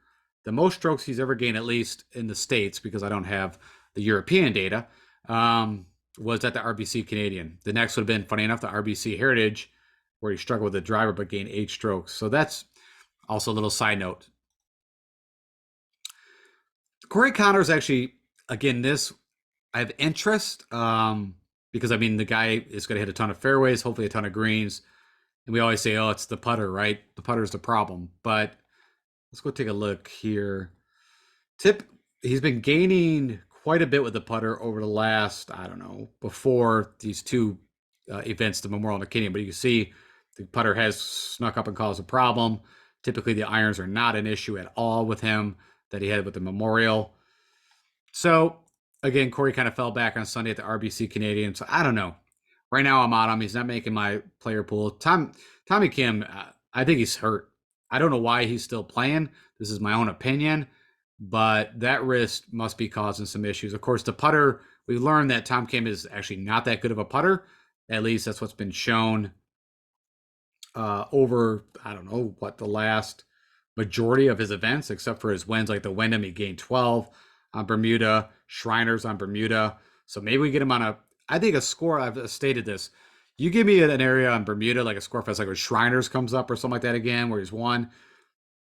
the most strokes he's ever gained, at least in the States, because I don't have the European data, was at the RBC Canadian. The next would have been, funny enough, the RBC Heritage, where he struggled with the driver but gained 8 strokes. So that's also a little side note. Corey Connors actually, again, this I have interest because I mean the guy is going to hit a ton of fairways, hopefully a ton of greens, and we always say, oh, it's the putter, right? The putter is the problem. But let's go take a look here. He's been gaining quite a bit with the putter over the last, I don't know, before these two events, the Memorial and the Canadian. But you can see the putter has snuck up and caused a problem. Typically, the irons are not an issue at all with him that he had with the Memorial. So, again, Corey kind of fell back on Sunday at the RBC Canadian. So, I don't know. Right now, I'm on him. He's not making my player pool. Tommy Kim, I think he's hurt. I don't know why he's still playing. This is my own opinion. But that wrist must be causing some issues. Of course, the putter, we learned that Tom Kim is actually not that good of a putter. At least that's what's been shown over, I don't know, what the last majority of his events, except for his wins, like the Wyndham, he gained 12 on Bermuda, Shriners on Bermuda. So maybe we get him on I think a score, I've stated this. You give me an area on Bermuda, like a score fest, like where Shriners comes up or something like that again, where he's won,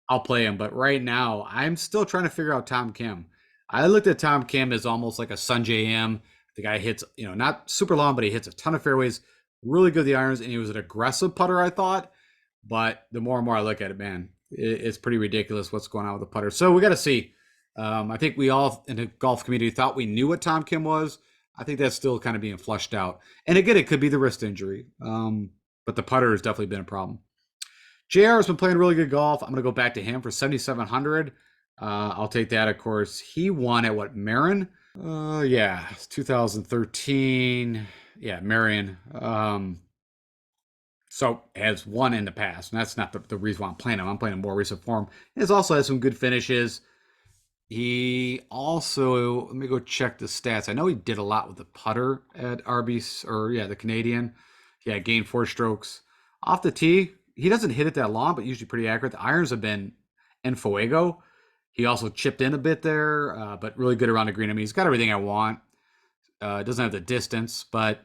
I'll play him. But right now, I'm still trying to figure out Tom Kim. I looked at Tom Kim as almost like a Sungjae Im. The guy hits, not super long, but he hits a ton of fairways, really good with the irons, and he was an aggressive putter, I thought. But the more and more I look at it, man, it's pretty ridiculous what's going on with the putter. So we got to see. I think we all in the golf community thought we knew what Tom Kim was. I think that's still kind of being flushed out. And again, it could be the wrist injury, but the putter has definitely been a problem. JR has been playing really good golf. I'm going to go back to him for 7,700. I'll take that, of course. He won at what, Marin? Yeah, 2013. Yeah, Marion. So has won in the past, and that's not the reason why I'm playing him. I'm playing in more recent form. He's also had some good finishes. He also, let me go check the stats. I know he did a lot with the putter at RBC, or yeah, the Canadian. Yeah, gained 4 strokes. Off the tee, he doesn't hit it that long, but usually pretty accurate. The irons have been en fuego. He also chipped in a bit there, but really good around the green. I mean, he's got everything I want. Doesn't have the distance, but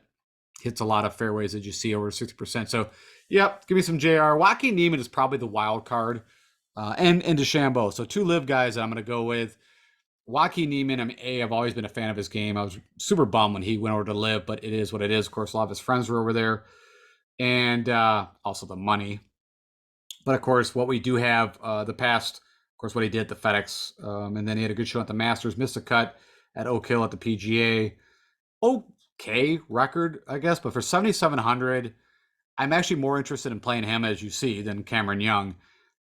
hits a lot of fairways, as you see, over 60%. So, yep, give me some JR. Joaquin Niemann is probably the wild card, and DeChambeau. So 2 live guys that I'm going to go with. Joaquin Niemann, I've always been a fan of his game. I was super bummed when he went over to live, but it is what it is. Of course, a lot of his friends were over there, and also the money. But of course, what we do have the past course, what he did at the FedEx, and then he had a good show at the Masters, missed a cut at Oak Hill at the PGA. Okay record, I guess, but for 7,700, I'm actually more interested in playing him, as you see, than Cameron Young,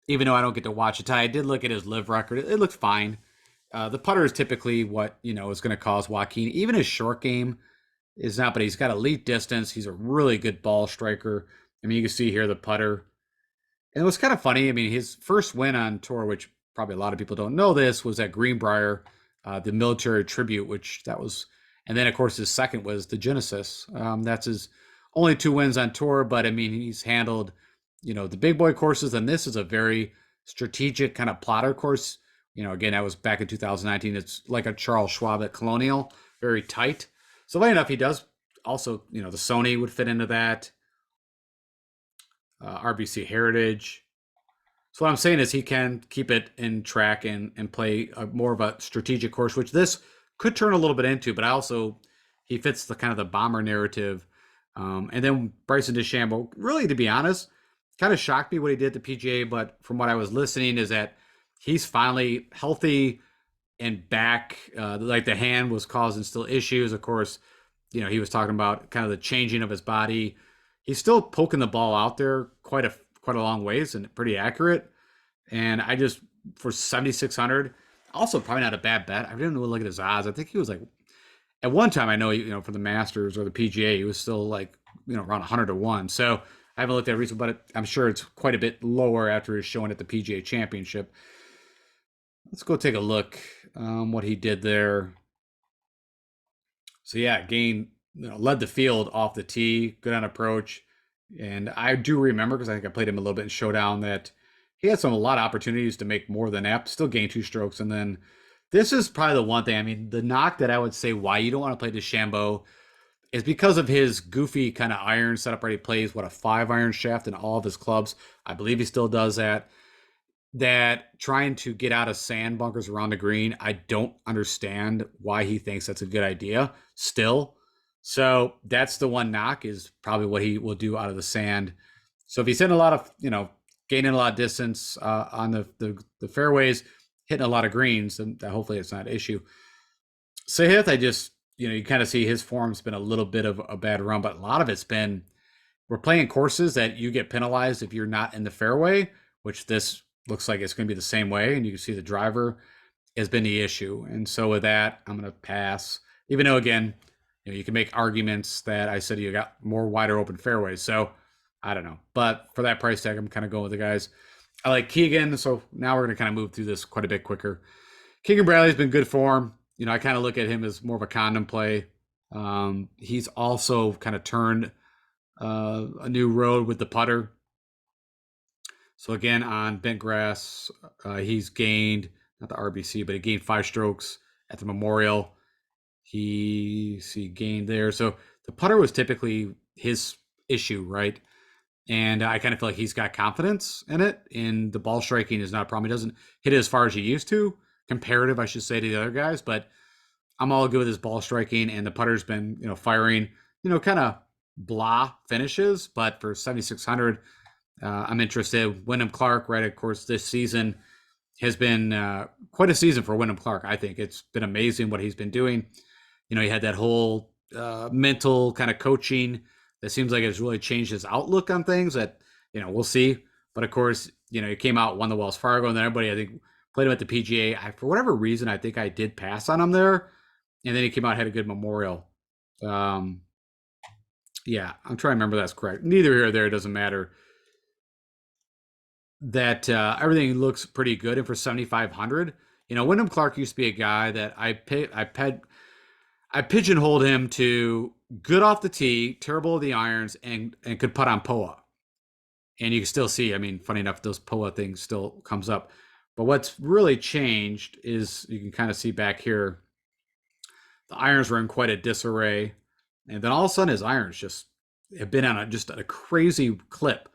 even though I don't get to watch it. I did look at his live record. It looked fine. The putter is typically what, is going to cause Joaquin. Even his short game is not, but he's got elite distance. He's a really good ball striker. I mean, you can see here the putter. And it was kind of funny. I mean, his first win on tour, which probably a lot of people don't know this, was at Greenbrier, the military tribute, which that was. And then, of course, his second was the Genesis. That's his only 2 wins on tour. But, I mean, he's handled, the big boy courses. And this is a very strategic kind of plotter course. Again, that was back in 2019. It's like a Charles Schwab at Colonial, very tight. So, funny enough, he does also, the Sony would fit into that. RBC Heritage. So what I'm saying is he can keep it in track and play more of a strategic course, which this could turn a little bit into, but he fits the kind of the bomber narrative. And then Bryson DeChambeau, really, to be honest, kind of shocked me what he did at the PGA, but from what I was listening is that he's finally healthy and back. Like the hand was causing still issues. Of course, he was talking about kind of the changing of his body. He's still poking the ball out there quite a long ways and pretty accurate. And I just, for 7,600, also probably not a bad bet. I didn't really look at his odds. I think he was like, at one time, I know, for the Masters or the PGA, he was still like, around 100 to 1. So I haven't looked at it recently, but I'm sure it's quite a bit lower after his showing at the PGA Championship. Let's go take a look what he did there. So yeah, gained, led the field off the tee, good on approach. And I do remember, because I think I played him a little bit in Showdown, that he had a lot of opportunities to make more than that, still gain 2 strokes. And then this is probably the one thing, I mean, the knock that I would say why you don't want to play DeChambeau is because of his goofy kind of iron setup, right? He plays, a 5-iron shaft in all of his clubs. I believe he still does that. That trying to get out of sand bunkers around the green, I don't understand why he thinks that's a good idea still. So that's the one knock, is probably what he will do out of the sand. So if he's hitting a lot of, gaining a lot of distance on the fairways, hitting a lot of greens, then hopefully it's not an issue. Sahith, I just, you kind of see his form's been a little bit of a bad run, but a lot of it's been, we're playing courses that you get penalized if you're not in the fairway, which this looks like it's going to be the same way. And you can see the driver has been the issue. And so with that, I'm going to pass, even though, again, you can make arguments that I said you got more wider open fairways. So I don't know. But for that price tag, I'm kind of going with the guys. I like Keegan. So now we're going to kind of move through this quite a bit quicker. Keegan Bradley's been good form. I kind of look at him as more of a condom play. He's also kind of turned a new road with the putter. So again, on bent grass, he's gained, not the RBC, but he gained 5 strokes at the Memorial. He gained there. So the putter was typically his issue, right? And I kind of feel like he's got confidence in it. And the ball striking is not a problem. He doesn't hit it as far as he used to. Comparative, I should say, to the other guys. But I'm all good with his ball striking. And the putter's been, firing, kind of blah finishes. But for 7,600, I'm interested. Wyndham Clark, right? Of course, this season has been quite a season for Wyndham Clark. I think it's been amazing what he's been doing. He had that whole mental kind of coaching that seems like it's really changed his outlook on things that, we'll see. But of course, he came out, won the Wells Fargo, and then everybody, I think, played him at the PGA. For whatever reason, I think I did pass on him there. And then he came out, had a good Memorial. Yeah, I'm trying to remember that's correct. Neither here or there, it doesn't matter. That everything looks pretty good. And for 7,500, Wyndham Clark used to be a guy that I pigeonholed him to good off the tee, terrible of the irons, and could putt on POA. And you can still see, I mean, funny enough, those POA things still comes up. But what's really changed is, you can kind of see back here, the irons were in quite a disarray. And then all of a sudden, his irons just have been on just a crazy clip.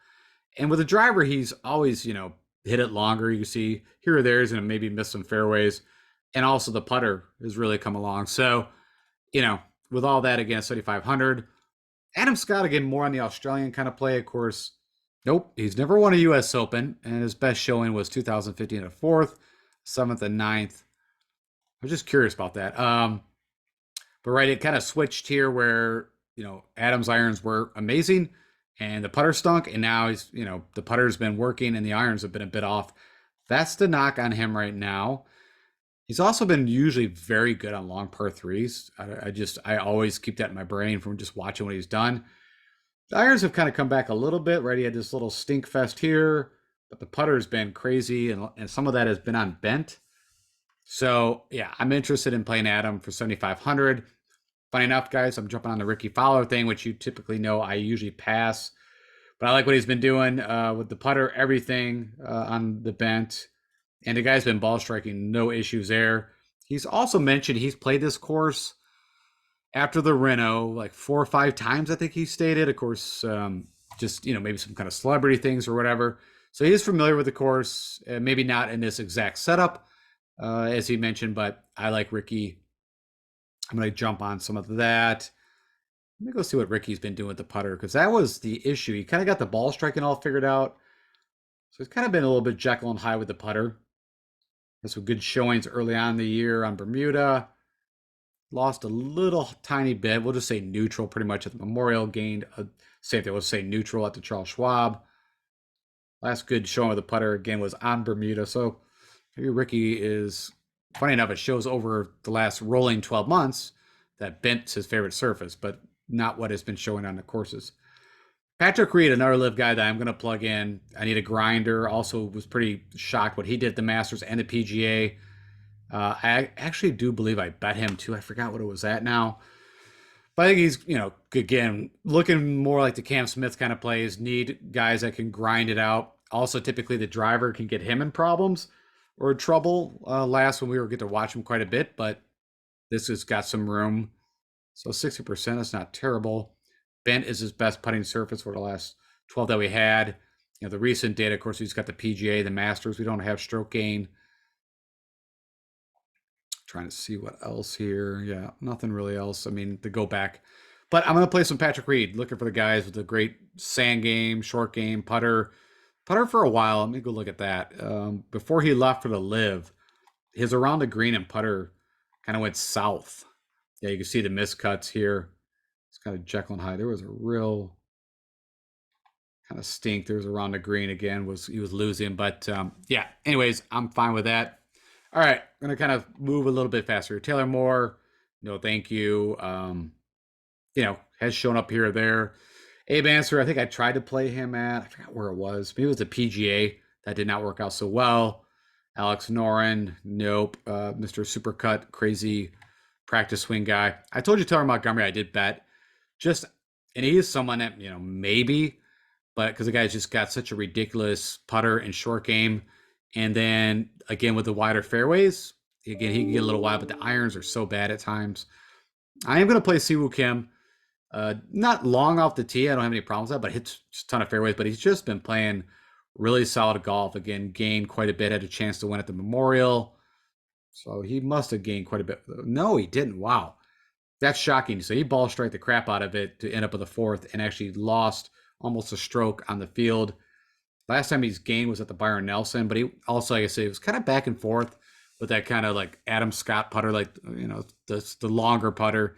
And with a driver, he's always, hit it longer. You can see here or there, he's going to maybe miss some fairways. And also the putter has really come along. So, with all that, again, 7,500. Adam Scott, again, more on the Australian kind of play, of course. Nope, he's never won a U.S. Open, and his best showing was 2015 at 4th. 7th and 9th. I was just curious about that. But right, it kind of switched here where, Adam's irons were amazing and the putter stunk. And now the putter's been working and the irons have been a bit off. That's the knock on him right now. He's also been usually very good on long par threes. I always keep that in my brain from just watching what he's done. The irons have kind of come back a little bit, right? He had this little stink fest here, but the putter's been crazy, and some of that has been on bent. So yeah, I'm interested in playing Adam for 7,500. Funny enough, guys, I'm jumping on the Ricky Fowler thing, which you typically know I usually pass. But I like what he's been doing with the putter, everything on the bent. And the guy's been ball striking, no issues there. He's also mentioned he's played this course after the Reno like 4 or 5 times, I think he stated. Of course, just, maybe some kind of celebrity things or whatever. So he is familiar with the course, maybe not in this exact setup, as he mentioned, but I like Ricky. I'm going to jump on some of that. Let me go see what Ricky's been doing with the putter, because that was the issue. He kind of got the ball striking all figured out. So it's kind of been a little bit Jekyll and Hyde with the putter. Had some good showings early on in the year on Bermuda. Lost a little tiny bit. We'll just say neutral pretty much at the Memorial. Gained a safety. We'll say neutral at the Charles Schwab. Last good showing with the putter, again, was on Bermuda. So maybe Ricky is, funny enough, it shows over the last rolling 12 months that bent's his favorite surface, but not what has been showing on the courses. Patrick Reed, another live guy that I'm going to plug in. I need a grinder. Also was pretty shocked what he did at the Masters and the PGA. I actually do believe I bet him too. I forgot what it was at now. But I think he's, again, looking more like the Cam Smith kind of plays. Need guys that can grind it out. Also, typically the driver can get him in problems or trouble. Last when we were get to watch him quite a bit, but this has got some room. So 60%, that's not terrible. Bent is his best putting surface for the last 12 that we had. The recent data, of course, he's got the PGA, the Masters. We don't have stroke gain. Trying to see what else here. Yeah, nothing really else. I mean, to go back. But I'm going to play some Patrick Reed, looking for the guys with the great sand game, short game, putter. Putter for a while. Let me go look at that. Before he left for the live, his around the green and putter kind of went south. Yeah, you can see the miscuts here. It's kind of Jekyll and Hyde. There was a real kind of stink. There was around the green again. He was losing, but yeah. Anyways, I'm fine with that. All right, I'm gonna kind of move a little bit faster. Taylor Moore, no, thank you. Has shown up here or there. Abe Answer, I think I tried to play him at, I forgot where it was. Maybe it was the PGA. That did not work out so well. Alex Noren, nope. Mr. Supercut, crazy practice swing guy. I told you Taylor Montgomery I did bet. And he is someone that, maybe, but because the guy's just got such a ridiculous putter and short game. And then again, with the wider fairways, again, he can get a little wide, but the irons are so bad at times. I am going to play Siwoo Kim. Not long off the tee. I don't have any problems with that, but hits a ton of fairways. But he's just been playing really solid golf. Again, gained quite a bit. Had a chance to win at the Memorial. So he must have gained quite a bit. No, he didn't. Wow. That's shocking. So he ball strike the crap out of it to end up with a fourth and actually lost almost a stroke on the field. Last time he's gained was at the Byron Nelson, but he also, like I say, it was kind of back and forth with that kind of like Adam Scott putter, like, the longer putter.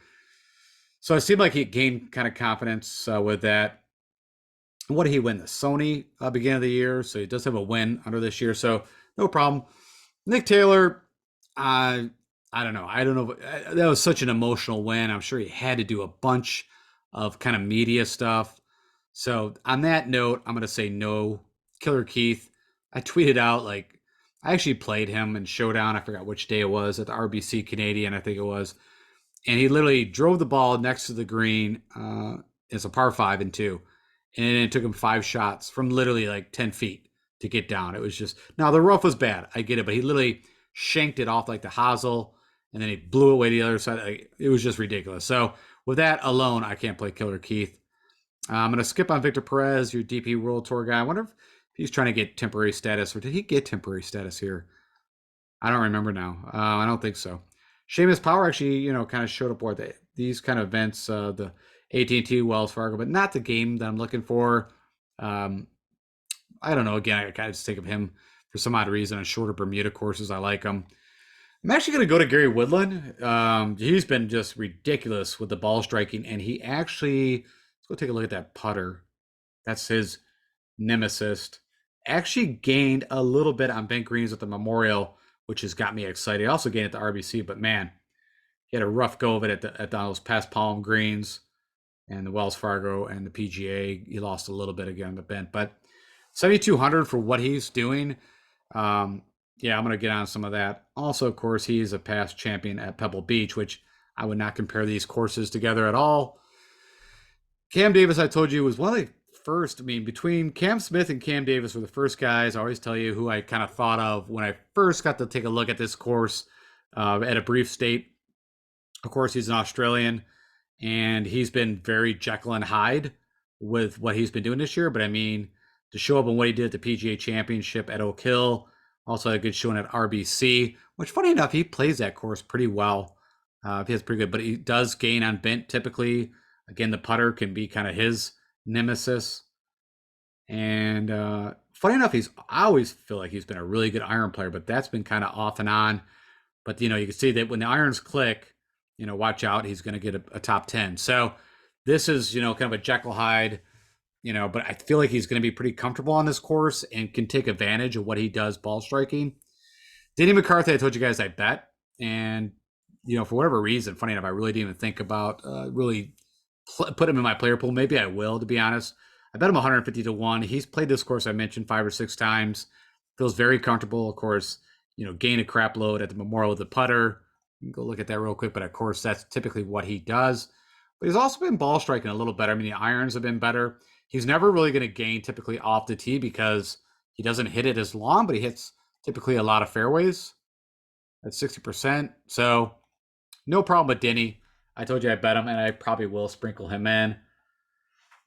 So it seemed like he gained kind of confidence with that. What did he win? The Sony beginning of the year. So he does have a win under this year. So no problem. Nick Taylor, I don't know. I don't know. That was such an emotional win. I'm sure he had to do a bunch of kind of media stuff. So on that note, I'm going to say no. Killer Keith, I tweeted out, like, I actually played him in Showdown. I forgot which day it was at the RBC Canadian, I think it was. And he literally drove the ball next to the green. It's a par 5 and 2. And it took him 5 shots from literally like 10 feet to get down. It was just, now the rough was bad. I get it. But he literally shanked it off like the hosel. And then he blew it away to the other side. It was just ridiculous. So with that alone, I can't play Killer Keith. I'm going to skip on Victor Perez, your DP World Tour guy. I wonder if he's trying to get temporary status, or did he get temporary status here? I don't remember now. I don't think so. Seamus Power actually, kind of showed up for these kind of events, the AT&T Wells Fargo, but not the game that I'm looking for. I don't know. Again, I kind of just think of him for some odd reason on shorter Bermuda courses. I like him. I'm actually going to go to Gary Woodland. He's been just ridiculous with the ball striking, and he actually, let's go take a look at that putter. That's his nemesis. Actually gained a little bit on bent greens at the Memorial, which has got me excited. Also gained at the RBC, but man, he had a rough go of it at those past Palm Greens and the Wells Fargo and the PGA. He lost a little bit again on the bent, but 7,200 for what he's doing. Yeah, I'm going to get on some of that. Also, of course, he is a past champion at Pebble Beach, which I would not compare these courses together at all. Cam Davis, I told you, was one of the first. I mean, between Cam Smith and Cam Davis were the first guys. I always tell you who I kind of thought of when I first got to take a look at this course at a brief state. Of course, he's an Australian, and he's been very Jekyll and Hyde with what he's been doing this year. But I mean, to show up on what he did at the PGA Championship at Oak Hill, also had a good showing at RBC, which, funny enough, he plays that course pretty well. He has pretty good, but he does gain on bent typically. Again, the putter can be kind of his nemesis. And funny enough, I always feel like he's been a really good iron player, but that's been kind of off and on. But, you can see that when the irons click, watch out, he's going to get a top 10. So this is, kind of a Jekyll Hyde, but I feel like he's going to be pretty comfortable on this course and can take advantage of what he does ball striking. Denny McCarthy, I told you guys I bet. And, for whatever reason, funny enough, I really didn't even think about really put him in my player pool. Maybe I will, to be honest. I bet him 150 to 1. He's played this course I mentioned 5 or 6 times. Feels very comfortable. Of course, gain a crap load at the Memorial with the putter. You can go look at that real quick, but of course, that's typically what he does. But he's also been ball striking a little better. I mean, the irons have been better. He's never really going to gain typically off the tee because he doesn't hit it as long, but he hits typically a lot of fairways at 60%. So no problem with Denny. I told you I bet him, and I probably will sprinkle him in.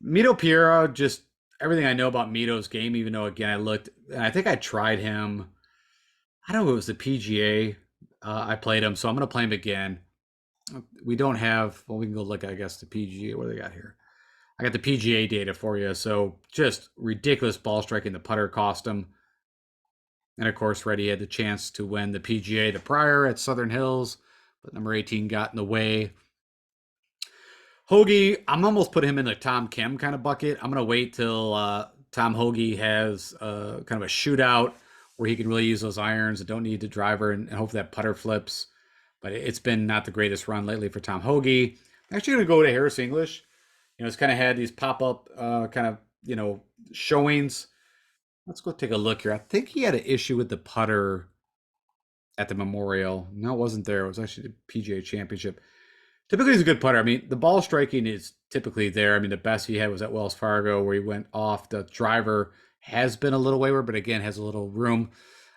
Mito Pereira, just everything I know about Mito's game, even though, again, I looked, and I think I tried him. I don't know if it was the PGA. I played him, so I'm going to play him again. We don't have, well, we can go look, I guess, the PGA. What do they got here? I got the PGA data for you. So just ridiculous ball striking. The putter cost him. And of course, Reddy had the chance to win the PGA the prior at Southern Hills, but number 18 got in the way. Hoagie, I'm almost putting him in the Tom Kim kind of bucket. I'm going to wait till Tom Hoagie has kind of a shootout where he can really use those irons and don't need the driver and hope that putter flips. But it's been not the greatest run lately for Tom Hoagie. I'm actually going to go to Harris English. It's kind of had these pop-up kind of, showings. Let's go take a look here. I think he had an issue with the putter at the Memorial. No, it wasn't there. It was actually the PGA Championship. Typically, he's a good putter. I mean, the ball striking is typically there. I mean, the best he had was at Wells Fargo where he went off. The driver has been a little wayward, but again, has a little room.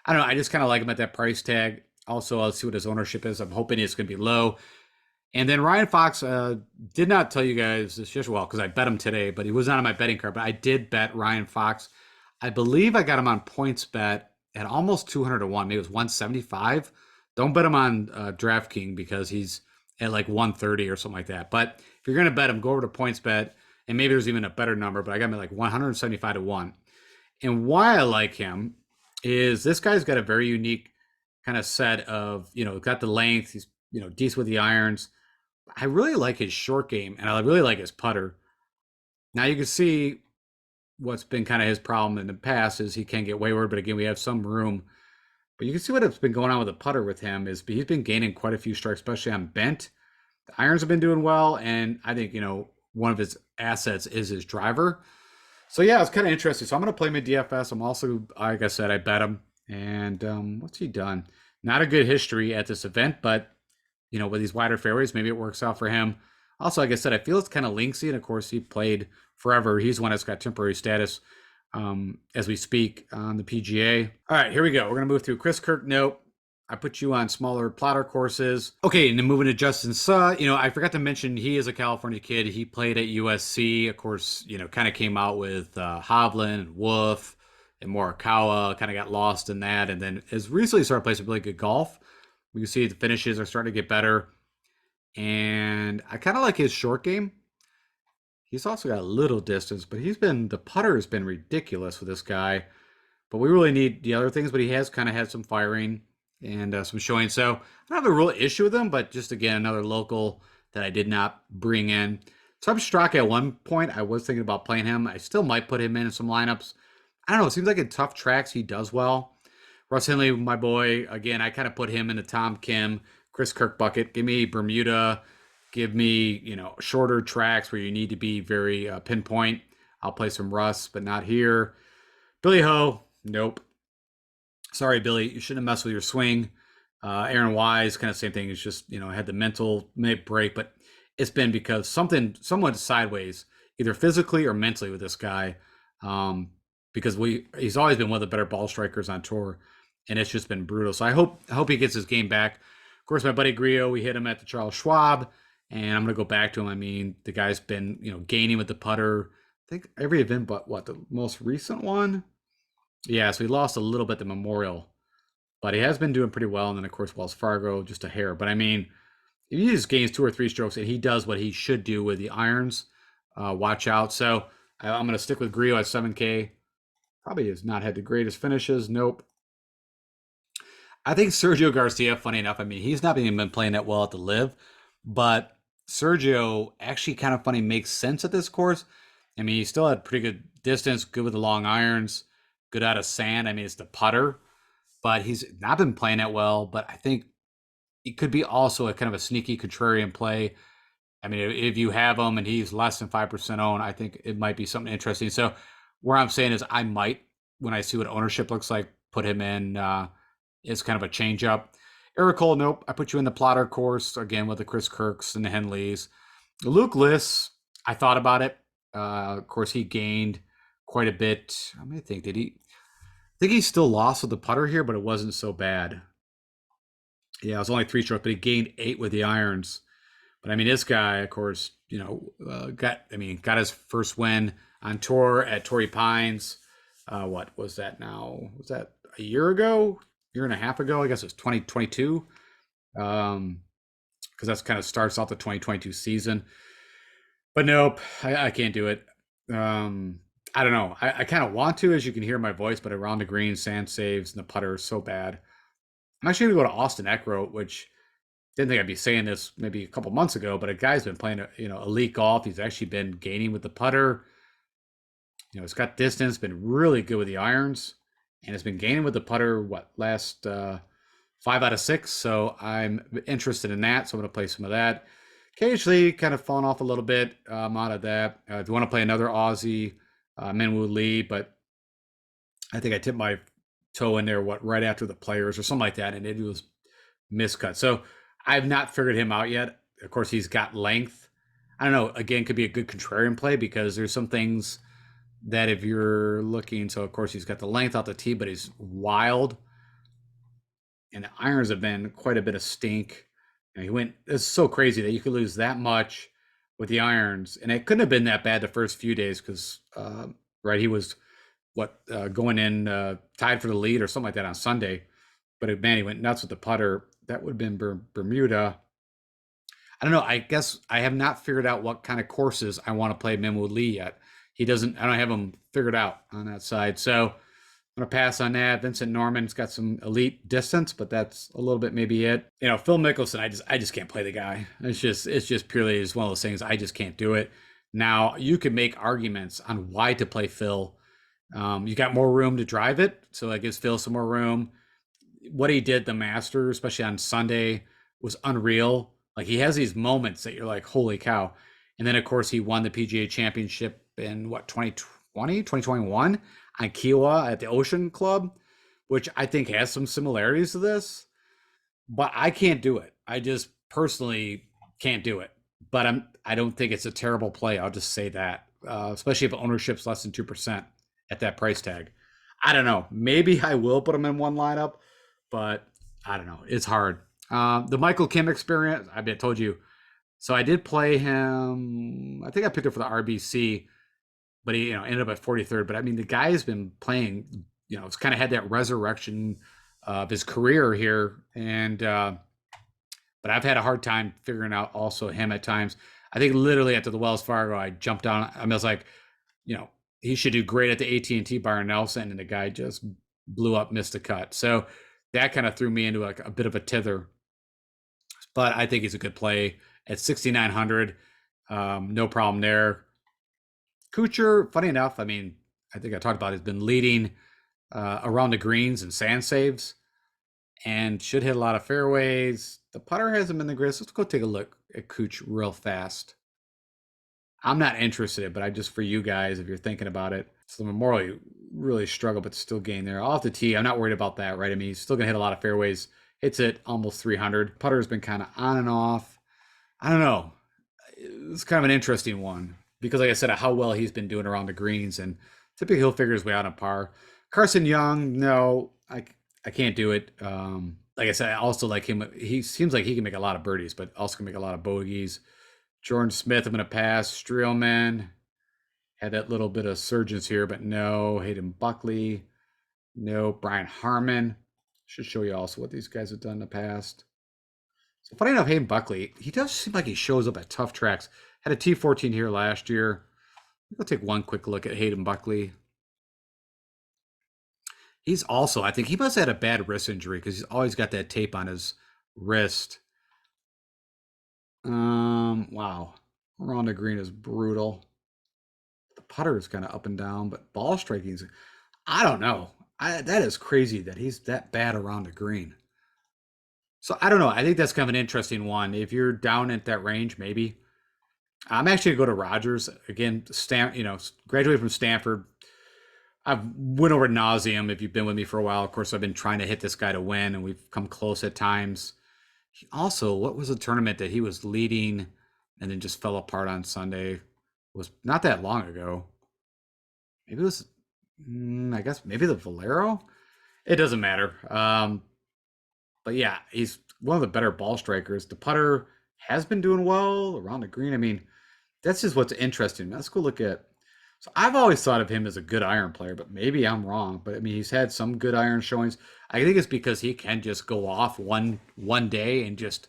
I don't know. I just kind of like him at that price tag. Also, I'll see what his ownership is. I'm hoping it's going to be low. And then Ryan Fox did not tell you guys this yesterday, well, because I bet him today, but he was not on my betting card. But I did bet Ryan Fox. I believe I got him on points bet at almost 200 to 1. Maybe it was 175. Don't bet him on Draftkings because he's at like 130 or something like that. But if you're going to bet him, go over to points bet. And maybe there's even a better number, but I got him at like 175 to 1. And why I like him is this guy's got a very unique kind of set of, got the length. He's, decent with the irons. I really like his short game, and I really like his putter. Now you can see what's been kind of his problem in the past is he can get wayward, but again, we have some room. But you can see what's been going on with the putter with him is he's been gaining quite a few strikes, especially on bent. The irons have been doing well, and I think, one of his assets is his driver. So yeah, it's kind of interesting. So I'm going to play him in DFS. I'm also, like I said, I bet him. And what's he done? Not a good history at this event, but with these wider fairways, maybe it works out for him. Also, like I said, I feel it's kind of linksy, and of course, he played forever. He's one that's got temporary status as we speak on the PGA. All right, here we go. We're going to move through Chris Kirk. Nope. I put you on smaller plotter courses. Okay, and then moving to Justin Suh. I forgot to mention he is a California kid. He played at USC. Of course, kind of came out with Hovland and Wolf and Morikawa. Kind of got lost in that, and then has recently started playing some really good golf. We can see the finishes are starting to get better. And I kind of like his short game. He's also got a little distance, but the putter has been ridiculous with this guy. But we really need the other things. But he has kind of had some firing and some showing. So I don't have a real issue with him, but just again, another local that I did not bring in. So I'm Straka at one point. I was thinking about playing him. I still might put him in some lineups. I don't know. It seems like in tough tracks, he does well. Russ Henley, my boy, again, I kind of put him in the Tom Kim, Chris Kirk bucket. Give me Bermuda. Give me, shorter tracks where you need to be very pinpoint. I'll play some Russ, but not here. Billy Ho, nope. Sorry, Billy, you shouldn't have messed with your swing. Aaron Wise, kind of same thing. It's just had the mental break, but it's been because somewhat sideways, either physically or mentally with this guy. Because he's always been one of the better ball strikers on tour, and it's just been brutal. So I hope he gets his game back. Of course, my buddy Grillo, we hit him at the Charles Schwab, and I'm gonna go back to him. I mean, the guy's been gaining with the putter. I think every event but what the most recent one. Yeah, so he lost a little bit the Memorial, but he has been doing pretty well. And then of course Wells Fargo, just a hair. But I mean, if he just gains 2 or 3 strokes and he does what he should do with the irons, watch out. So I'm going to stick with Grillo at 7K. Probably has not had the greatest finishes. Nope. I think Sergio Garcia, funny enough, I mean, he's not even been playing that well at the Live, but Sergio actually kind of funny makes sense at this course. I mean, he still had pretty good distance, good with the long irons, good out of sand. I mean, it's the putter, but he's not been playing that well. But I think it could be also a kind of a sneaky contrarian play. I mean, if you have him and he's less than 5% owned, I think it might be something interesting. So where I'm saying is I might, when I see what ownership looks like, put him in as kind of a change up. Eric Cole, nope. I put you in the plotter course again with the Chris Kirks and the Henleys. Luke Liss, I thought about it. Of course, he gained quite a bit. I mean, think, did he? I think he still lost with the putter here, but it wasn't so bad. Yeah, it was only 3 strokes, but he gained 8 with the irons. But I mean, this guy, of course, got his first win on tour at Torrey Pines. What was that now? Was that a year ago? Year and a half ago? I guess it was 2022. Because that's kind of starts off the 2022 season. But nope, I can't do it. I don't know. I kind of want to, as you can hear my voice, but around the green, sand saves, and the putter is so bad. I'm actually going to go to Austin Eckroat, which didn't think I'd be saying this maybe a couple months ago, but a guy's been playing, elite golf. He's actually been gaining with the putter. It's got distance, been really good with the irons, and it's been gaining with the putter, last 5 out of 6. So I'm interested in that. So I'm going to play some of that. Occasionally kind of falling off a little bit. I'm out of that. If you want to play another Aussie, Minwoo Lee, but I think I tipped my toe in there, right after the Players or something like that, and it was miscut. So I've not figured him out yet. Of course, he's got length. I don't know. Again, could be a good contrarian play because there's some things that if you're looking, so of course he's got the length off the tee, but he's wild. And the irons have been quite a bit of stink. It's so crazy that you could lose that much with the irons. And it couldn't have been that bad the first few days because, he was going in tied for the lead or something like that on Sunday. But man, he went nuts with the putter. That would have been Bermuda. I don't know. I guess I have not figured out what kind of courses I want to play Minwoo Lee yet. I don't have him figured out on that side. So I'm going to pass on that. Vincent Norman's got some elite distance, but that's a little bit maybe it. Phil Mickelson, I just can't play the guy. It's just purely one of those things. I just can't do it. Now, you could make arguments on why to play Phil. You got more room to drive it, so that gives Phil some more room. What he did the Masters, especially on Sunday, was unreal. Like, he has these moments that you're like, holy cow. And then, of course, he won the PGA Championship in 2021 on Kiowa at the Ocean Club, which I think has some similarities to this. But I can't do it. I just personally can't do it. But I don't think it's a terrible play. I'll just say that, especially if ownership's less than 2% at that price tag. I don't know. Maybe I will put him in one lineup, but I don't know. It's hard. The Michael Kim experience, I told you. So I did play him. I think I picked it for the RBC, but he ended up at 43rd. But I mean, the guy has been playing. It's kind of had that resurrection of his career here, and but I've had a hard time figuring out also him at times. I think literally after the Wells Fargo, I jumped on. I was like, he should do great at the AT&T Byron Nelson, and the guy just blew up, missed a cut. So that kind of threw me into a bit of a tither. But I think he's a good play at 6,900. No problem there. Kuchar, funny enough, I mean, I think I talked about it, has been leading around the greens and sand saves and should hit a lot of fairways. The putter hasn't been the greatest. Let's go take a look at Cooch real fast. I'm not interested, but I just for you guys, if you're thinking about it. So the Memorial really struggle, but still gain there. Off the tee, I'm not worried about that, right? I mean, he's still gonna hit a lot of fairways. Hits it almost 300. Putter's been kind of on and off. I don't know. It's kind of an interesting one because, like I said, how well he's been doing around the greens, and typically he'll figure his way out on par. Carson Young, no, I can't do it. Like I said, I also like him. He seems like he can make a lot of birdies, but also can make a lot of bogeys. Jordan Smith, I'm going to pass. Streelman had that little bit of surgence here, but no. Hayden Buckley, no. Brian Harmon. Should show you also what these guys have done in the past. So funny enough, Hayden Buckley, he does seem like he shows up at tough tracks. Had a T14 here last year. We'll take one quick look at Hayden Buckley. He's also, I think he must have had a bad wrist injury because he's always got that tape on his wrist. Wow. Around the green is brutal. The putter is kind of up and down, but ball striking's, I don't know. That is crazy that he's that bad around the green. So I don't know. I think that's kind of an interesting one. If you're down at that range, maybe. I'm actually gonna go to Rogers again. Graduated from Stanford. I've went over nauseum if you've been with me for a while. Of course, I've been trying to hit this guy to win, and we've come close at times. He also, what was the tournament that he was leading and then just fell apart on Sunday? It was not that long ago. Maybe it was, I guess maybe the Valero. It doesn't matter. But yeah, he's one of the better ball strikers. The putter has been doing well around the green. I mean, that's just what's interesting. Let's go look at. So I've always thought of him as a good iron player, but maybe I'm wrong. But I mean, he's had some good iron showings. I think it's because he can just go off one day and just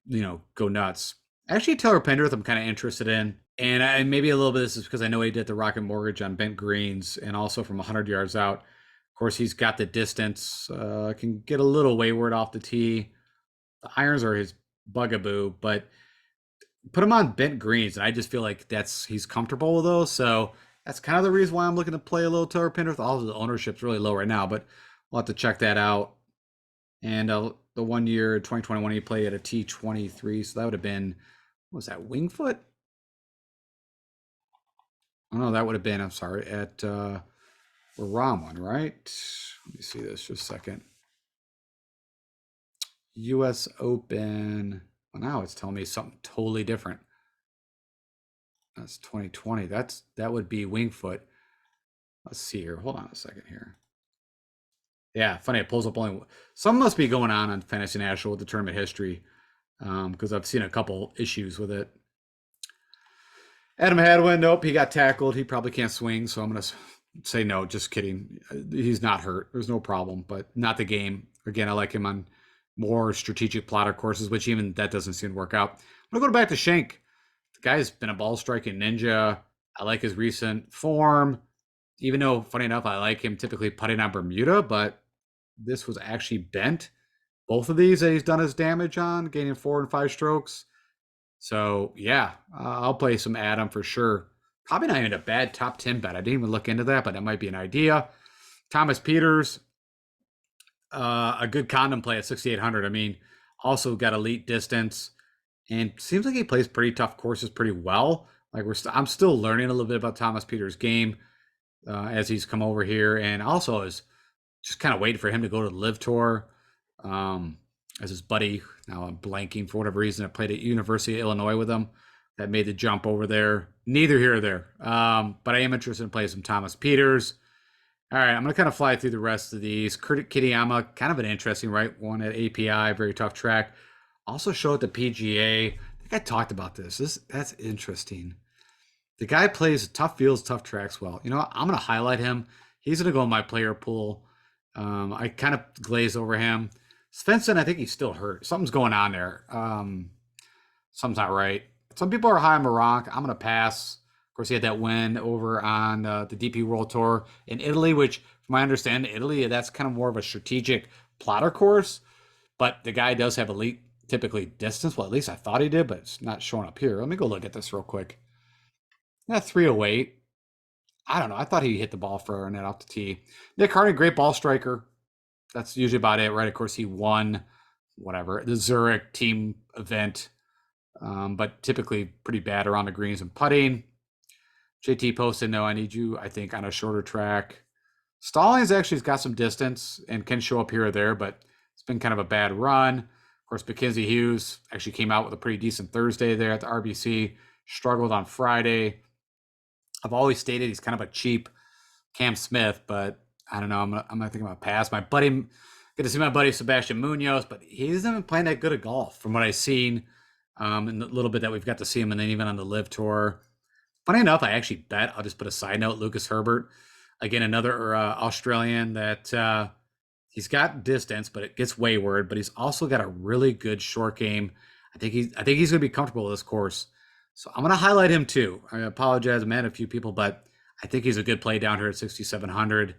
go nuts. Actually, Taylor Pendrith, I'm kind of interested in, and maybe a little bit of this is because I know he did the Rocket Mortgage on bent greens and also from 100 yards out. Of course, he's got the distance. Can get a little wayward off the tee. The irons are his bugaboo, but put him on bent greens, and I just feel like he's comfortable with those. So that's kind of the reason why I'm looking to play a little Taylor Pendrith. All of the ownership's really low right now, but we'll have to check that out. And the 1 year 2021 he played at a T23, so that would have been, what was that, Wingfoot? Oh no, that would have been, I'm sorry, at Rahman, right? Let me see this just a second. US Open. Well, now it's telling me something totally different. That's 2020. That would be Wingfoot. Let's see here. Hold on a second here. Yeah, funny. It pulls up only. Something must be going on Fantasy National with the tournament history, because I've seen a couple issues with it. Adam Hadwin, nope, he got tackled. He probably can't swing, so I'm gonna say no. Just kidding. He's not hurt. There's no problem, but not the game. Again, I like him on more strategic plotter courses, which even that doesn't seem to work out. I'm gonna go back to Schenk. The guy's been a ball striking ninja. I like his recent form, even though, funny enough, I like him typically putting on Bermuda, but this was actually bent. Both of these that he's done his damage on, gaining 4 and 5 strokes. So yeah, I'll play some Adam for sure. Probably not even a bad top 10 bet. I didn't even look into that, but that might be an idea. Thomas Peters, a good condom play at 6,800. I mean, also got elite distance, and seems like he plays pretty tough courses pretty well. Like I'm still learning a little bit about Thomas Peters' game as he's come over here, and also is just kind of waiting for him to go to the Live Tour. As his buddy, now I'm blanking for whatever reason, I played at University of Illinois with him, that made the jump over there. Neither here or there. But I am interested in playing some Thomas Peters. All right, I'm going to kind of fly through the rest of these. Kurt Kitayama, kind of an interesting right one at API, very tough track. Also showed at the PGA. I think I talked about this. That's interesting. The guy plays tough fields, tough tracks well. You know what? I'm going to highlight him. He's going to go in my player pool. I kind of glazed over him. Svensson, I think he's still hurt. Something's going on there. Something's not right. Some people are high on Morocco. I'm going to pass. Of course, he had that win over on the DP World Tour in Italy, which, from my understanding, Italy, that's kind of more of a strategic plotter course. But the guy does have elite, typically distance. Well, at least I thought he did, but it's not showing up here. Let me go look at this real quick. Yeah, 308. I don't know. I thought he hit the ball for a net off the tee. Nick Harney, great ball striker. That's usually about it, right? Of course, he won whatever the Zurich team event, but typically pretty bad around the greens and putting. JT posted, no, I need you, I think, on a shorter track. Stallings actually has got some distance and can show up here or there, but it's been kind of a bad run. Of course, Mackenzie Hughes actually came out with a pretty decent Thursday there at the RBC, struggled on Friday. I've always stated he's kind of a cheap Cam Smith, but I don't know. I'm not thinking about pass. My buddy, good to see my buddy Sebastian Munoz, but he hasn't been playing that good at golf from what I've seen in the little bit that we've got to see him, and then even on the Live Tour. Funny enough, I actually bet. I'll just put a side note. Lucas Herbert, again, another Australian that he's got distance, but it gets wayward. But he's also got a really good short game. I think he's going to be comfortable with this course. So I'm going to highlight him too. I apologize, I'm at a few people, but I think he's a good play down here at 6,700.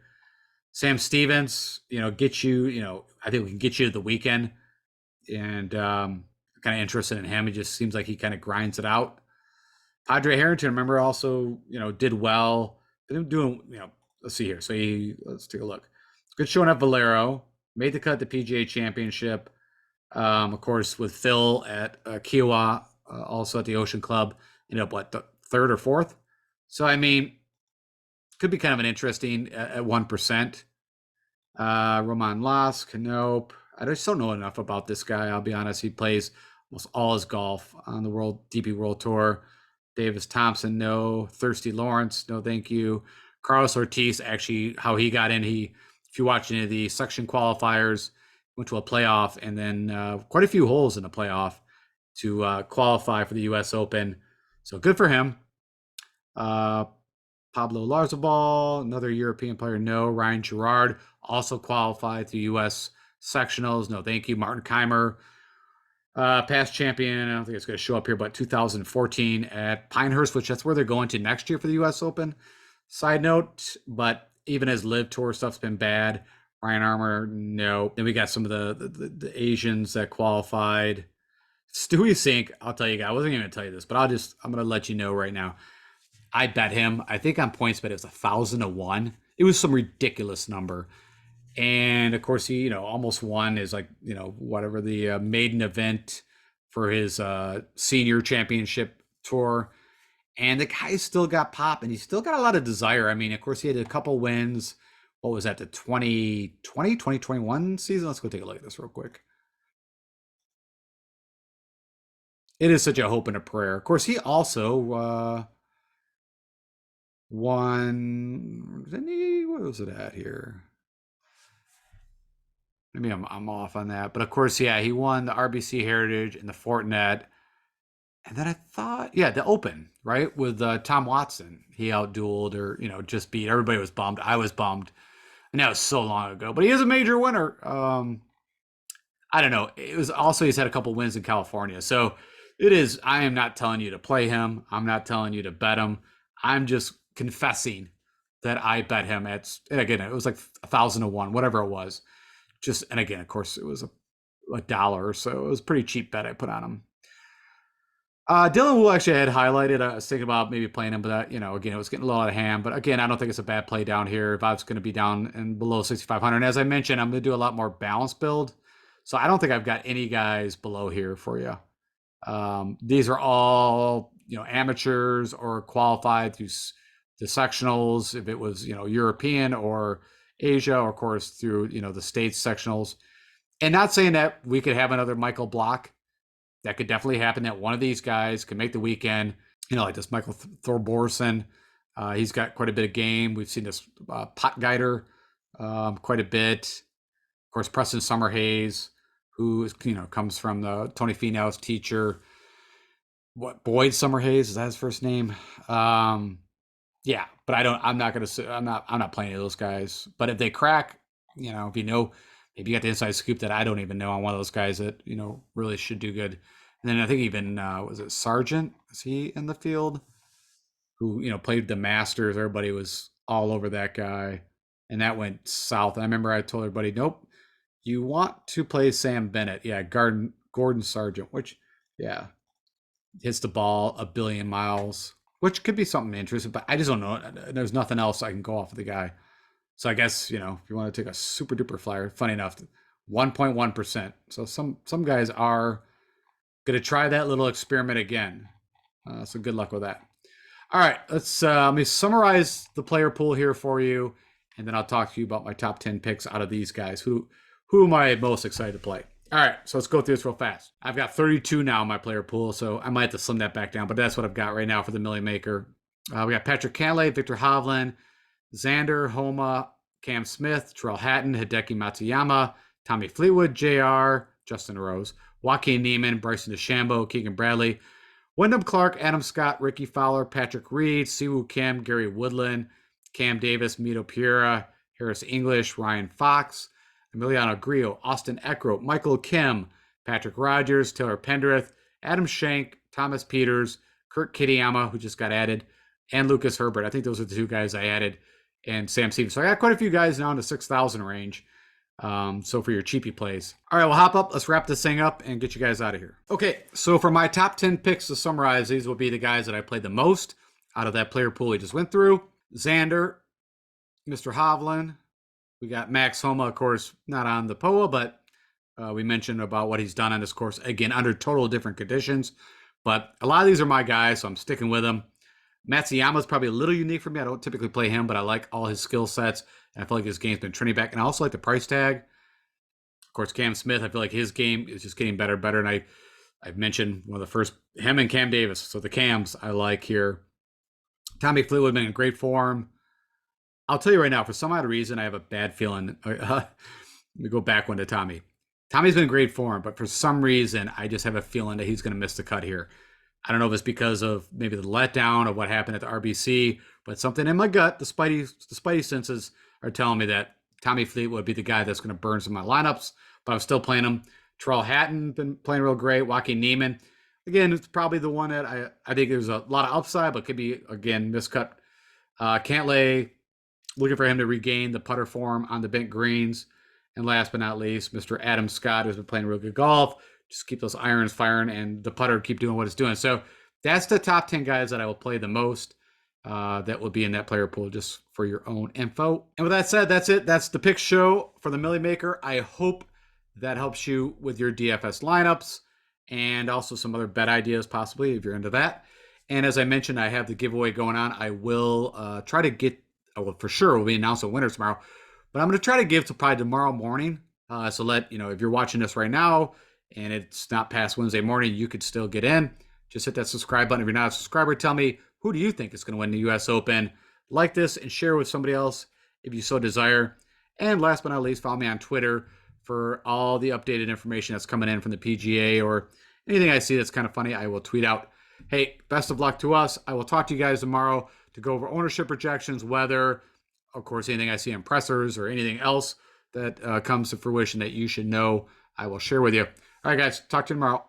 Sam Stevens, get you. I think we can get you to the weekend, and kind of interested in him. He just seems like he kind of grinds it out. Padre Harrington, remember, also did well. Been doing, let's see here. So let's take a look. Good showing up Valero. Made the cut at the PGA Championship. Of course, with Phil at Kiowa, also at the Ocean Club. What, the third or fourth? So I mean, could be kind of an interesting at 1%. Roman Lask, nope. I just don't know enough about this guy. I'll be honest. He plays almost all his golf on the DP World Tour. Davis Thompson, no. Thirsty Lawrence, no, thank you. Carlos Ortiz, actually, how he got in, if you watch any of the section qualifiers, went to a playoff, and then quite a few holes in the playoff to qualify for the U.S. Open. So good for him. Pablo Larzabal, another European player, no. Ryan Gerard also qualified to U.S. sectionals, no, thank you. Martin Keimer, past champion. I don't think it's going to show up here, but 2014 at Pinehurst, which that's where they're going to next year for the U.S. Open. Side note, but even his Live Tour stuff's been bad. Ryan Armour, no. Then we got some of the Asians that qualified. Stewie Sink, I'll tell you guys, I wasn't even going to tell you this, but I'm going to let you know right now. I bet him. I think on points bet it was 1,000-1. It was some ridiculous number. And of course, he, almost won his whatever the maiden event for his senior championship tour. And the guy still got pop, and he's still got a lot of desire. I mean, of course, he had a couple wins. What was that, the 2021 season? Let's go take a look at this real quick. It is such a hope and a prayer. Of course, he also won. What was it at here? Maybe I'm off on that, but of course, yeah, he won the RBC Heritage and the Fortinet, and then I thought, yeah, the Open, right, with Tom Watson. He outdueled or just beat. Everybody was bummed. I was bummed, and that was so long ago. But he is a major winner. I don't know. It was also he's had a couple wins in California, so it is. I am not telling you to play him. I'm not telling you to bet him. I'm just confessing that I bet him at, and again, it was like 1,000-1, whatever it was. Just, and again, of course, it was a dollar or so. It was a pretty cheap bet I put on him. Dylan Wu actually had highlighted. I was thinking about maybe playing him, but that, again, it was getting a little out of hand. But again, I don't think it's a bad play down here. If I was going to be down and below 6,500, and as I mentioned, I'm going to do a lot more balanced build. So I don't think I've got any guys below here for you. These are all amateurs or qualified through the sectionals. If it was European or Asia, or of course through the States sectionals. And not saying that we could have another Michael Block. That could definitely happen, that one of these guys can make the weekend. Like this Michael Thorborson. He's got quite a bit of game. We've seen this Pot Guider quite a bit. Of course, Preston Summerhays, who comes from the Tony Finau's teacher. What, Boyd Summerhays, is that his first name? Yeah, but I'm not playing any of those guys. But if they crack, if maybe you got the inside scoop that I don't even know on one of those guys that really should do good. And then I think even was it Sargent? Is he in the field? who, played the Masters. Everybody was all over that guy, and that went south. And I remember I told everybody, nope, you want to play Sam Bennett. Yeah, Gordon Sargent, which, yeah, hits the ball a billion miles, which could be something interesting, but I just don't know. There's nothing else I can go off of the guy. So I guess, if you want to take a super duper flyer, funny enough, 1.1%. So some guys are going to try that little experiment again. So good luck with that. All right, let me summarize the player pool here for you, and then I'll talk to you about my top 10 picks out of these guys. Who am I most excited to play? All right, so let's go through this real fast. I've got 32 now in my player pool, so I might have to slim that back down, but that's what I've got right now for the Milli-Maker. We got Patrick Cantlay, Victor Hovland, Xander, Homa, Cam Smith, Terrell Hatton, Hideki Matsuyama, Tommy Fleetwood, JR, Justin Rose, Joaquin Niemann, Bryson DeChambeau, Keegan Bradley, Wyndham Clark, Adam Scott, Ricky Fowler, Patrick Reed, Siwoo Kim, Gary Woodland, Cam Davis, Mito Pereira, Harris English, Ryan Fox, Emiliano Grillo, Austin Eckroat, Michael Kim, Patrick Rogers, Taylor Pendrith, Adam Schenk, Thomas Peters, Kurt Kitayama, who just got added, and Lucas Herbert. I think those are the two guys I added, and Sam Stevens. So I got quite a few guys now in the 6,000 range. So for your cheapy plays. All right, we'll hop up. Let's wrap this thing up and get you guys out of here. Okay, so for my top 10 picks to summarize, these will be the guys that I played the most out of that player pool we just went through. Xander, Mr. Hovland. We got Max Homa, of course, not on the POA, but we mentioned about what he's done on this course. Again, under total different conditions. But a lot of these are my guys, so I'm sticking with them. Matsuyama is probably a little unique for me. I don't typically play him, but I like all his skill sets. And I feel like his game's been trending back. And I also like the price tag. Of course, Cam Smith, I feel like his game is just getting better and better. And I've mentioned one of the first, him and Cam Davis. So the Cams I like here. Tommy Fleetwood been in great form. I'll tell you right now, for some odd reason, I have a bad feeling. Let me go back one to Tommy. Tommy's been in great form, but for some reason, I just have a feeling that he's going to miss the cut here. I don't know if it's because of maybe the letdown of what happened at the RBC, but something in my gut, the Spidey senses are telling me that Tommy Fleetwood would be the guy that's going to burn some of my lineups, but I'm still playing him. Terrell Hatton been playing real great. Joaquin Niemann, again, it's probably the one that I think there's a lot of upside, but could be, again, miscut. Cantlay, looking for him to regain the putter form on the bent greens. And last but not least, Mr. Adam Scott, who's been playing real good golf. Just keep those irons firing and the putter keep doing what it's doing. So that's the top 10 guys that I will play the most. That will be in that player pool, just for your own info. And with that said, that's it. That's the pick show for the Milli-Maker. I hope that helps you with your DFS lineups and also some other bet ideas, possibly, if you're into that. And as I mentioned, I have the giveaway going on. I will try to get, for sure, we'll be announcing winners tomorrow. But I'm going to try to give to probably tomorrow morning. So if you're watching this right now and it's not past Wednesday morning, you could still get in. Just hit that subscribe button. If you're not a subscriber, tell me, who do you think is going to win the U.S. Open? Like this and share with somebody else if you so desire. And last but not least, follow me on Twitter for all the updated information that's coming in from the PGA or anything I see that's kind of funny. I will tweet out. Hey, best of luck to us. I will talk to you guys tomorrow to go over ownership projections, weather, of course, anything I see in pressers or anything else that comes to fruition that you should know, I will share with you. All right, guys, talk to you tomorrow.